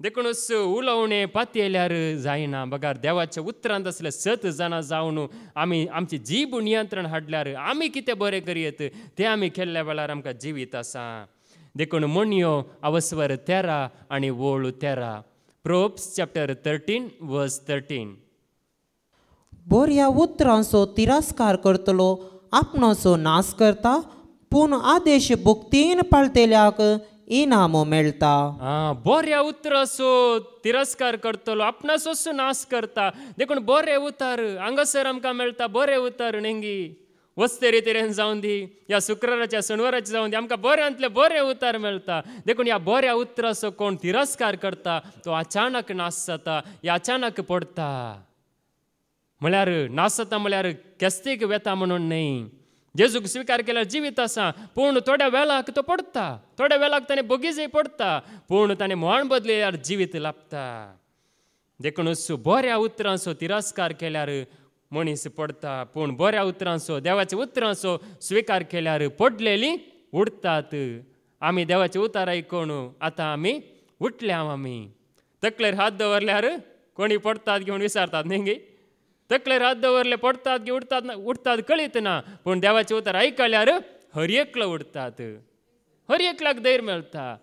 देखूनच उलोवणें पातयेल्यार जायना. बगार देवाच्या उतरांत असले 7 जाणां जावन आमी आमची जीब नियंत्रण हाडल्यार आमी कितें बरें करयत तें आमी केल्ल्या वेळार आमकां जिवीत आसा. देखून म्हणयो अवस्वर 13 आनी वोळ 13. प्रोब्स चॅप्टर 13 वर्स 13. बऱ्या उतरांचो तिरस्कार करतलो आपणाचो नाश करता, पूण आदेश भुक्तीन पाळतेल्याक इनाम मेळटा. बऱ्या उतराचो तिरस्कार करतलो आपणाचोच नाश करता. देखून बरे उतार हांगासर आमकां मेळटा. बरे उतार न्ही वस्तेरी तरेन जावन दी, ह्या शुक्राराच्या शनिवाराचे जावन दी, आमकां बऱ्यांतले बरे उतार मेळटा. देखून ह्या बऱ्या उतराचो कोण तिरस्कार करता तो अचानक नाश जाता, ह्या अचानक पडटा. म्हळ्यार नाश जाता म्हळ्यार केस्तीक वेता म्हणून न्ही. जेजूक स्विकार केल्यार जिवीत आसा, पूण थोड्या वेळाक तो पडटा. थोड्या वेळाक ताणें बगीजय पडटा, पूण ताणें मरण बदलल्यार जिवीत लाभता. देखूनच बऱ्या उतरांचो तिरस्कार केल्यार मनीस पडटा, पूण बऱ्या उतरांचो देवाच्या उतरांचो स्विकार केल्यार पडलेलीं उडटात. आमी देवाचे उतार आयकून आतां आमी उठल्या. आमी तकलेर हात दवरल्यार कोणी पडटात घेवन विचारतात न्ही. तकलेर हात दवरले पडटात की उठतात कळीत ना, पूण देवाचे उतार आयकल्यार हर एकलो उडटात. हर एकल्याक धैर्य मेळटा.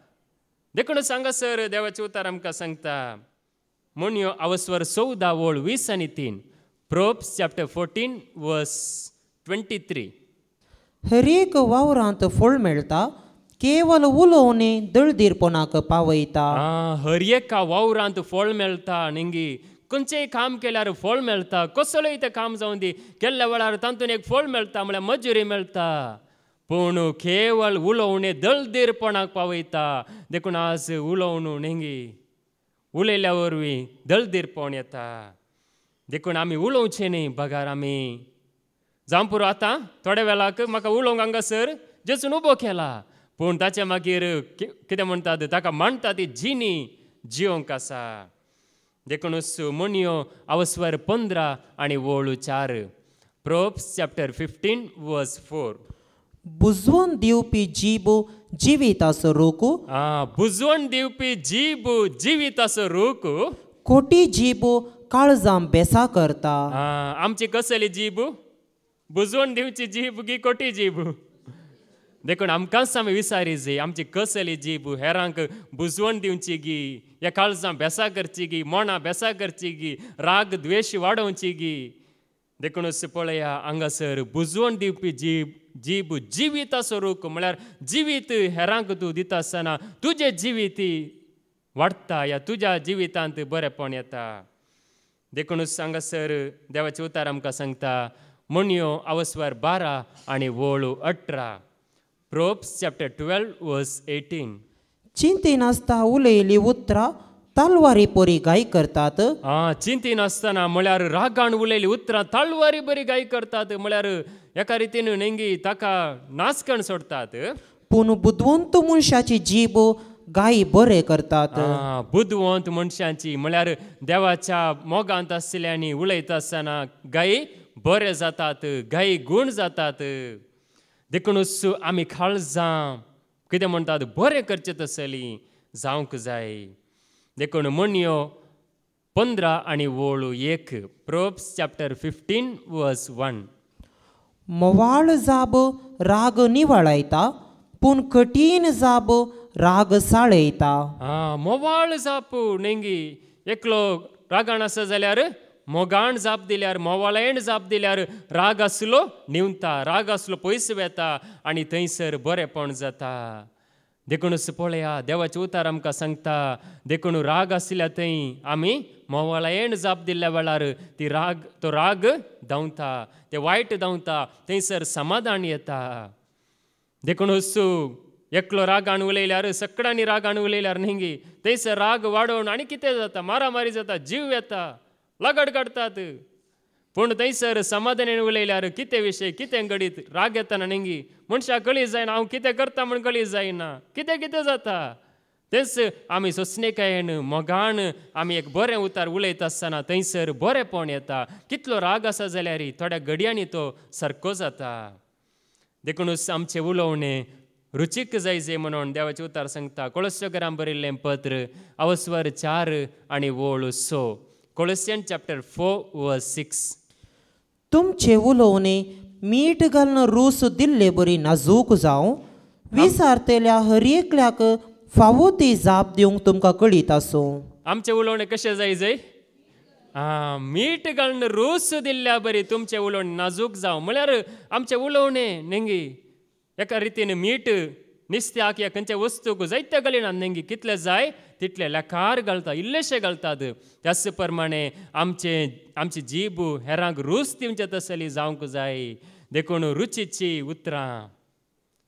देखून सांगासर देवाचे उतार आमकां सांगता. म्हणयो अवस्वर 14 वोळ 20 आनी 3. प्रोब्स चॅप्टर 14 वर्स 23. हर एक वावरांत फळ मेळटा, केवल उलोवणें दळदीरपणाक पावयता. हर एका वावरांत फळ मेळटा न्ही. खंयचेंय काम केल्यार फळ मेळटा. कसलोय तें काम जावन दी, केल्ल्या वेळार तातूंत एक फळ मेळटा म्हळ्यार मजुरी मेळटा. पूण केवळ उलोवणें दळदीरपणाक पावयता. देखून आज उलोवणू न्ही उलयल्या वरवीं दळदीरपण येता. देखून आमी उलोवचें न्ही. बगार आमी जावं पुरो आतां थोड्या वेळाक म्हाका उलोवंक हांगासर जेजून उबो केला, पूण ताचे मागीर कितें म्हणटात ताका मांडटा ती जिणी जिवंक आसा. देखूनच म्हणयो अवस्वर 15 आनी वोळ 4. प्रोब्स चॅप्टर 15 वर्स 4. बुजवून दिवपी जीब जिविताचो रूख बुजवण दिवपी जीब जिविताचो रूख खोटी जीब काळजां बेसा करता आमची कसली जीब बुजवण दिवची जीब गी कोटी जीब देखून आमकांच आमी विचारी जे आमची कसली जीब हेरांक बुजवण दिवची गी ह्या काळजां बेसा करची गी मोना बेसा करची गी राग द्वेष वाडोवची गी देखूनच पळया हांगासर बुजवण दिवपी जीब जिविताचो रूख म्हळ्यार जिवीत हेरांक तूं दिता आसतना तुजें जिवीत वाडटा या तुज्या जिवितांत बरेपण येता देखूनच हांगासर देवाचें उतार आमकां सांगता म्हणयो आवस्वार 12 आनी वळू 18 प्रोब्स चॅप्टर 12 वर्स 18 चिंते नासता उलयली उतरां तलवारी परी गाय करतात चिंती नासतना म्हळ्यार रागान उलयली उतरां तलवारी बरी गाय करतात म्हळ्यार एका रितीन नेंगी ताका नाचकण सोडतात पूण बुदवंत मनशाची जीब गाय बरें करतात बुदवंत मनशांची म्हळ्यार देवाच्या मोगांत आसलेल्यांनी उलयता आसतना गायी बरे जातात गायी गूण जातात देखूनच आमी काळजां कितें म्हणटात बरें करचें तसली जावंक जाय देखून म्हणयो 15 आनी वळू 1 प्रोब्स चॅप्टर 15 वर्स 1 मोवाळ जाब राग निवाळयता पूण कठीण जाब राग साळयता मोवाळ जाप नेंगी एकलो रागान आसा जाल्यार मोगान जाप दिल्यार मोवाळेन जाप दिल्यार राग आसलो निवता राग आसलो पयस वेता आनी थंयसर बरेपण जाता देखूनच पळया देवाचें उतार आमकां सांगता देखून राग आसल्या थंय आमी मोवाळेन जाप दिल्ल्या वेळार तो राग धांवता ते वायट धांवता थंयसर समाधान येता देखूनच एकलो रागान उलयल्यार सगळ्यांनी रागान उलयल्यार न्ही थंयसर राग वाडोवन आनी कितें जाता मारामारी जाता जीव येता लगड काडतात पूण थंयसर समाधानान उलयल्यार कितें विशय कितें घडीत राग येतना न्ही मनशाक कळी जायना हांव कितें करता म्हण कळी जायना कितें कितें जाता तेच आमी सोंसणेकायेन मोगान आमी एक बरें उतार उलयता आसतना थंयसर बरेपण येता कितलो राग आसा जाल्यार थोड्या घडयांनी तो सारको जाता देखूनच आमचें उलोवणें रुचीक जायजे म्हणून देवाचें उतार सांगता कोळोस्योकारांक बरयल्लें पत्र आवस्वर 4 आनी वळू 6 कोळोसियन चॅप्टर 4 वर्स 6 तुमचे उलोवणे मीठ घालून रूस दिल्ले बरी नाजूक जावं विसारतेल्या हर एकल्याक फावो ती जाप दिवंक तुमकां कळीत आसूं आमचें उलोवणें कशें जाय मीठ घालून रूस दिल्ल्या बरी तुमचें उलोवणें नाजूक जावं म्हळ्यार आमचें उलोवणें नेंगी एका रितीन मीठ निस्त्याक या खंयच्या वस्तूक जायत्या घालिनात नेंगी कितले जाय तितले लेखार घालता इल्लेशे घालतात त्याच प्रमाणे आमची जीब हेरांक रूच दिवचे तसली जावंक जाय देखून रुचीची उतरां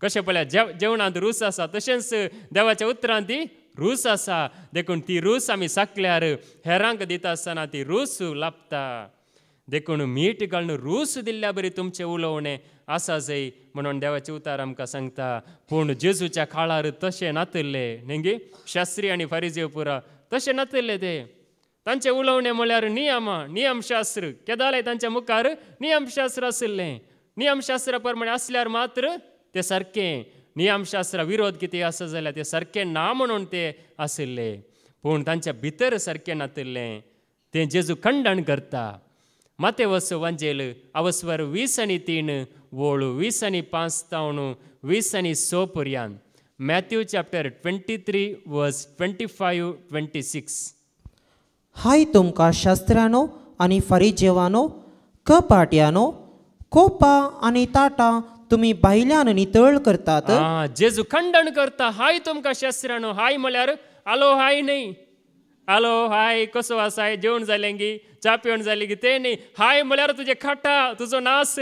कशें पळय जेवणांत रूच आसा तशेंच देवाच्या उतरांत ती रूच आसा देखून ती रूच आमी साकल्यार हेरांक दिता आसतना ती रूच लाभता देखून मीठ घालून रूच दिल्ल्या बरी तुमचें उलोवणें आसा जाय म्हणून देवाचें उतार आमकां सांगता पूण जेजूच्या काळार तशें नातल्ले न्ही शास्त्री आनी फारिझेव पुरा तशें नातल्ले ते तांचें उलोवणें म्हळ्यार नियमशास्त्र केदाले तांच्या मुखार नियमशास्त्र आशिल्लें नियमशास्त्रा प्रमाणे आसल्यार मात्र तें सारकें नियमशास्त्रा विरोध कितें आसा जाल्यार तें सारकें ना म्हणून तें आशिल्ले पूण तांच्या भितर सारकें नातल्लें तें जेजू खंडन करता माते वचो वांजेल आवस्वर 20 आनी 3 वळू 20 आनी 5 तावन 20 आनी 6 पर्यंत मॅथ्यू चॅप्टर 23 वर्स 25-26 हाय तुमकां शास्त्रांनो आनी फारिजेवानो कपाट्यानो कोपा आनी ताटां तुमी भायल्यान नितळ करतात जेजू खंडन करता हाय तुमकां शास्त्रांनो हाय म्हळ्यार आलो हाय न्ही आलो हाय कसो आसा जेवण जालें गी च्या पिवण जाली गी तें न्ही हाय म्हळ्यार तुजें खाटा तुजो नास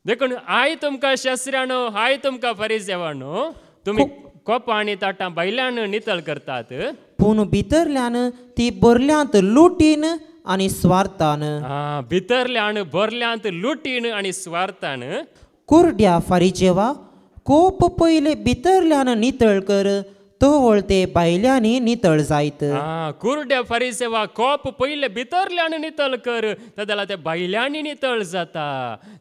देखून हाय तुमकां शास्त्रांनो हाय तुमकां फारिजेवानो तुमी कोपां आनी ताटां भायल्यान नितळ करतात पूण भितरल्यान ती बरल्यांत लुटीन आनी स्वार्थान भितरल्यान बरल्यांत लुटीन आनी स्वार्थान कुरड्या फारिजेवा कोप पयले भितरल्यान नितळ कर तो वळते बायल्यांनी नितळ जायत. कुरड्या फारिसेवा कोप पयले भितरल्यान नितळ कर जाल्यार ते भायल्यांनी नितळ जाता.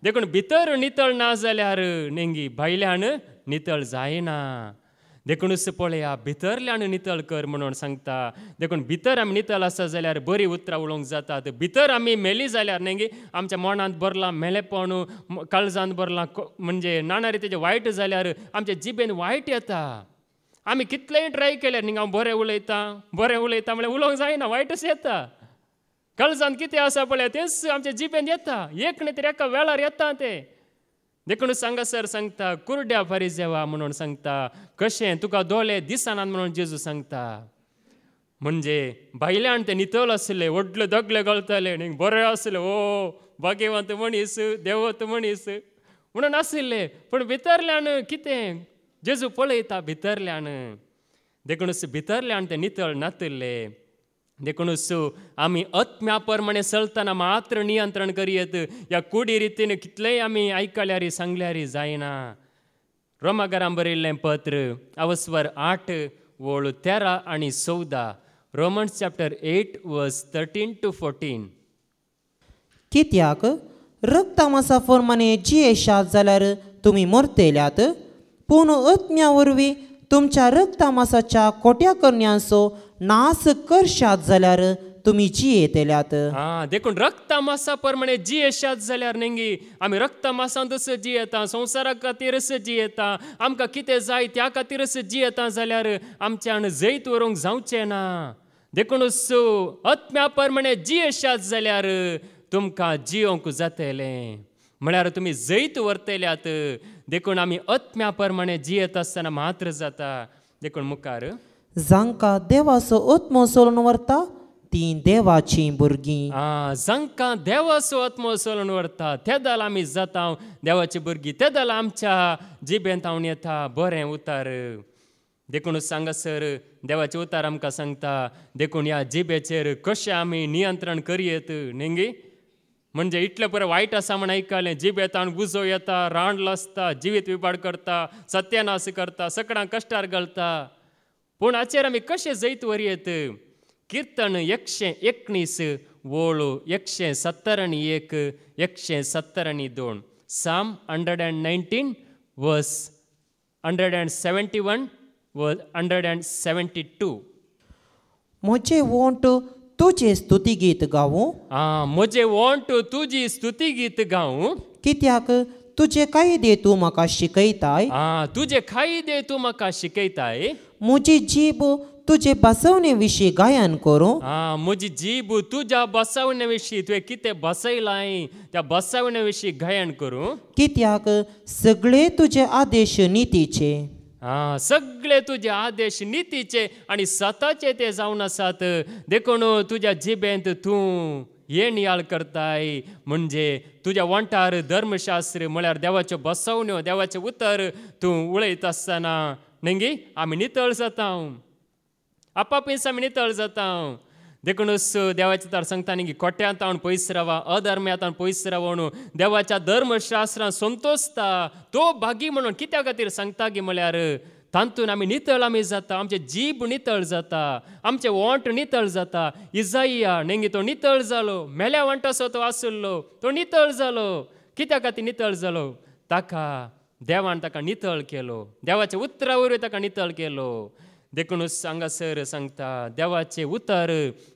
देखून भितर नितळ ना जाल्यार नेंगी भायल्यान नितळ जायना. देखूनच पळया भितरल्यान नितळ कर म्हणून सांगता. देखून भितर आमी नितळ आसा जाल्यार बरी उतरां उलोवंक जातात. भितर आमी मेली जाल्यार नेंगी आमच्या मनांत भरलां मेलेपण, काळजांत भरलां म्हणजे नाना रितीचें वायट जाल्यार आमच्या जिबेन वायट येता. आमी कितलेंय ट्राय केल्यार न्ही हांव बरें उलयतां म्हळ्यार उलोवंक जायना, वायटच येता. काळजांत कितें आसा पळय तेंच आमच्या जिबेन येता. एक न्ही तरी एका वेळार येता तें. देखून सांगासर सांगता कुरड्या फारिसेवा म्हणून सांगता कशें तुका दोळे दिसनात म्हणून जेजू सांगता. म्हणजे भायल्यान ते नितळ आसले, व्हडले दगले घालताले न्ही, बरे आसले, ओ भाग्यवंत मनीस, देवत मनीस म्हणून आशिल्ले. पूण भितरल्यान कितें जेजू पळयता भितरल्यान. देखूनच भितरल्यान ते नितळ नातले. देखूनच आमी आत्म्या प्रमाणे चलतना मात्र नियंत्रण करियेत. ह्या कुडी रितीन कितलेंय आमी आयकल्यार सांगल्यार जायना. रोमाकारां बरयल्लें पत्र अवस्वर 8 वळ 13 आनी 14. रोमन्स चॅप्टर 8 वर्स 13 to 14. कित्याक रक्तामासा प्रमाणे जियेशात जाल्यार तुमी मरतेल्यात, पूण आत्म्या वरवीं तुमच्या रक्तामासाच्या खोट्या करण्यांचो नाश करशात जाल्यार तुमी जियेतेल्यात. देखून रक्ता मासा प्रमाणे जियेशात जाल्यार नेंगी आमी रक्ता मासांतच जियेता, संवसारा खातीरच जियेता, आमकां कितें जाय त्या खातीरच जियेता जाल्यार आमच्यान जैत व्हरूंक जावचें ना. देखूनच आत्म्या प्रमाणे जियेशात जाल्यार तुमकां जियोंक जातलें. म्हळ्यार तुमी जैत व्हरतल्यात. देखून आमी आत्म्या प्रमाणे जियेत आसतना मात्र जाता. देखून मुखार जांकां देवाचो आत्मो सोलून व्हरता तीं देवाचीं भुरगीं. जांकां देवाचो आत्मो सोलून व्हरता ते जाल आमी जाता देवाची भुरगीं. ते जाल आमच्या जिबेंत हांव येता बरें उतार. देखून सांगासर देवाचे उतार आमकां सांगता. देखून ह्या जिबेचेर कशें आमी नियंत्रण करियेत नेंगी. म्हणजे इतलें बरें वायट आसा म्हण आयकलें. जिबेतान गुजो येता, रांड लासता, जिवीत विपाड करता, सत्यानाश करता, सगळ्यांक कश्टार घालता. पूण हाचेर आमी कशें जैत व्हरयेत. किर्तन 119 वळू 170 आनी 1, 170 आनी 2. साम 119 वर्स 171 वर्स 172. म्हजे वोंट तुजे स्तुती गीत गावूं. म्हजे वोंट तुजी स्तुती गीत गावूं. कित्याक तुजे कायदे तूं म्हाका शिकयताय. तुजे कायदे तूं म्हाका शिकयताय. म्हजी जीब तुजे बसवणे विशीं गायन करूं. म्हजी जीब तुज्या बसवणे विशीं तुवें कितें बसयलाय त्या बसवणे विशीं गायन करूं. कित्याक सगळे तुजे आदेश नितीचे. सगळे तुजे आदेश नितीचे आनी सताचे ते जावन आसात. देखून तुज्या जिबेंत तूं येणयाळ करताय. म्हणजे तुज्या वंटार धर्मशास्त्र म्हळ्यार देवाच्यो बसवण्यो, देवाचे उतर तूं उलयत आसतना नेंगी आमी नितळ जाता. आपापीस आमी नितळ जाता. देखूनच देवाचे तर सांगता न्ही की खोट्यांत हांव पयस रावा, अधर्म्यांत हांव पयस रावून देवाच्या धर्मशास्त्रांत संतोसता तो भागी म्हणून कित्या खातीर सांगता की म्हळ्यार तांतून आमी नितळ आमी जाता. आमचे जीब नितळ जाता, आमचे वोंट नितळ जाता. इजाइया नेंगी तो नितळ जालो. मेल्या वंटासो तो आसलो तो नितळ जालो. कित्या खातीर नितळ जालो. ताका देवान ताका नितळ केलो. देवाच्या उतरा वरवीं ताका नितळ केलो. देखूनच सांगासर सांगता देवाचे उतर,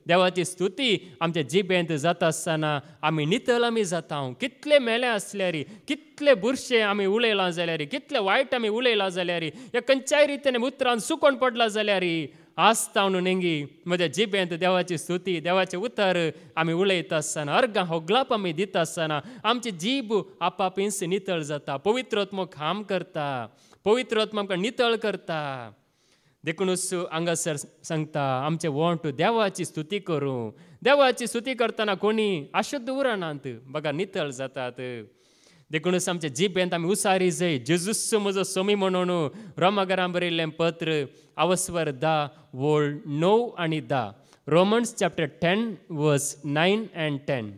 देवाची स्तुती आमच्या जिबेंत जाता आसतना आमी नितळ आमी जाता. कितले मेले आसल्यार, कितले बुरशे आमी उलयलां जाल्यार, कितले वायट आमी उलयलां जाल्यार, ह्या खंयच्याय रितीन उतरान सुकोवन पडलां जाल्यार आसता न्हू नेंगी म्हज्या जिबेंत देवाची स्तुती, देवाचे उतर आमी उलयता आसतना, अर्गां होगलाप आमी दिता आसतना आमची जीब आपापीस नितळ जाता. पवित्र आत्मो काम करता, पवित्र आत्मा आमकां नितळ करता. देखूनच हांगासर सांगता आमचे वोंट देवाची स्तुती करूं. देवाची स्तुती करतना कोणी अशुद्ध उरनात, बघा नितळ जातात. देखूनच आमच्या जिबेंत आमी उसारी जाय. जेजूस म्हजो सोमी म्हणून रोमाकारां बरयल्लें पत्र अवस्वर 10 वळ 9 आनी 10. रोमन्स चॅप्टर 10 वर्स 9 and 10.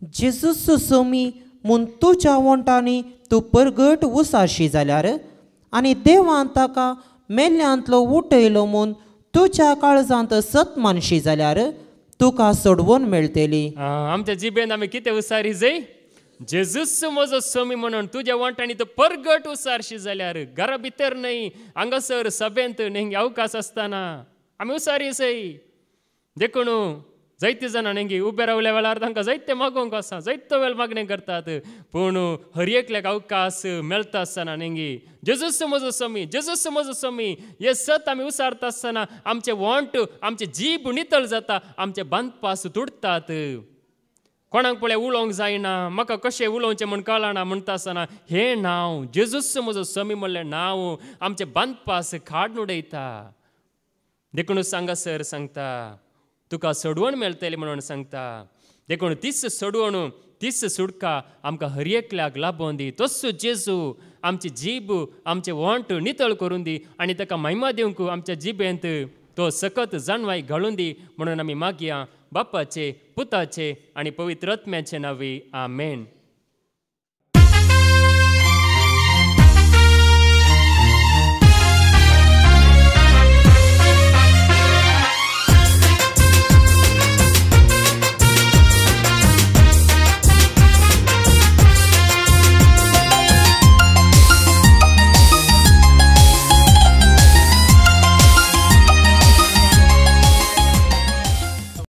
जेजूस सोमी म्हूण तुज्या वोंटांनी तूं परगट उसारशी जाल्यार आनी देवान ताका मेल्ल्यांतलो उठयलो म्हूण तुज्या काळजांत सत मानशी जाल्यार तुका सोडवून मेळटली. आमच्या जिबेन आमी कितें उसारी जाय? जेजूस म्हजो स्वामी म्हणून तुज्या वांटांनी तो परगट उसारशी जाल्यार घरा भितर न्हय, हांगासर सभेंत नेंगी अवकाश आसतना आमी उसारी सय. देखून जायते जाणां नेंगी उबे रावल्या वेळार तांकां जायते मागोवंक आसा, जायतो वेळ मागणें करतात. पूण हर एकल्याक अवकाश मेळटा आसतना नेंगी जेजूस म्हजो स्वामी, जेजूस म्हजो स्वामी हे सत आमी उसारता आसतना आमचे वांट, आमचे जीब नितळ जाता, आमचे बांदपास तुडतात. कोणाक पळय उलोवंक जायना, म्हाका कशें उलोवचें म्हूण कळना म्हणटा आसतना हे नांव जेजूस म्हजो स्वामी म्हणलें नांव आमचे बांदपास काडून उडयता. देखून सांगासर सांगता तुका सोडवण मेळटली म्हणून सांगता. देखून तीच सोडवण, तीच सुटका आमकां हर एकल्याक लाभोवन दी. तसो जेजू आमची जीब, आमचे वांट नितळ करून दी आनी ताका महिमा दिवंक आमच्या जिबेंत तो सकत जाणवाय घालून दी म्हणून आमी मागया बापाचे, पुताचे आनी पवित्र आत्म्याचे नांवी. आमेन.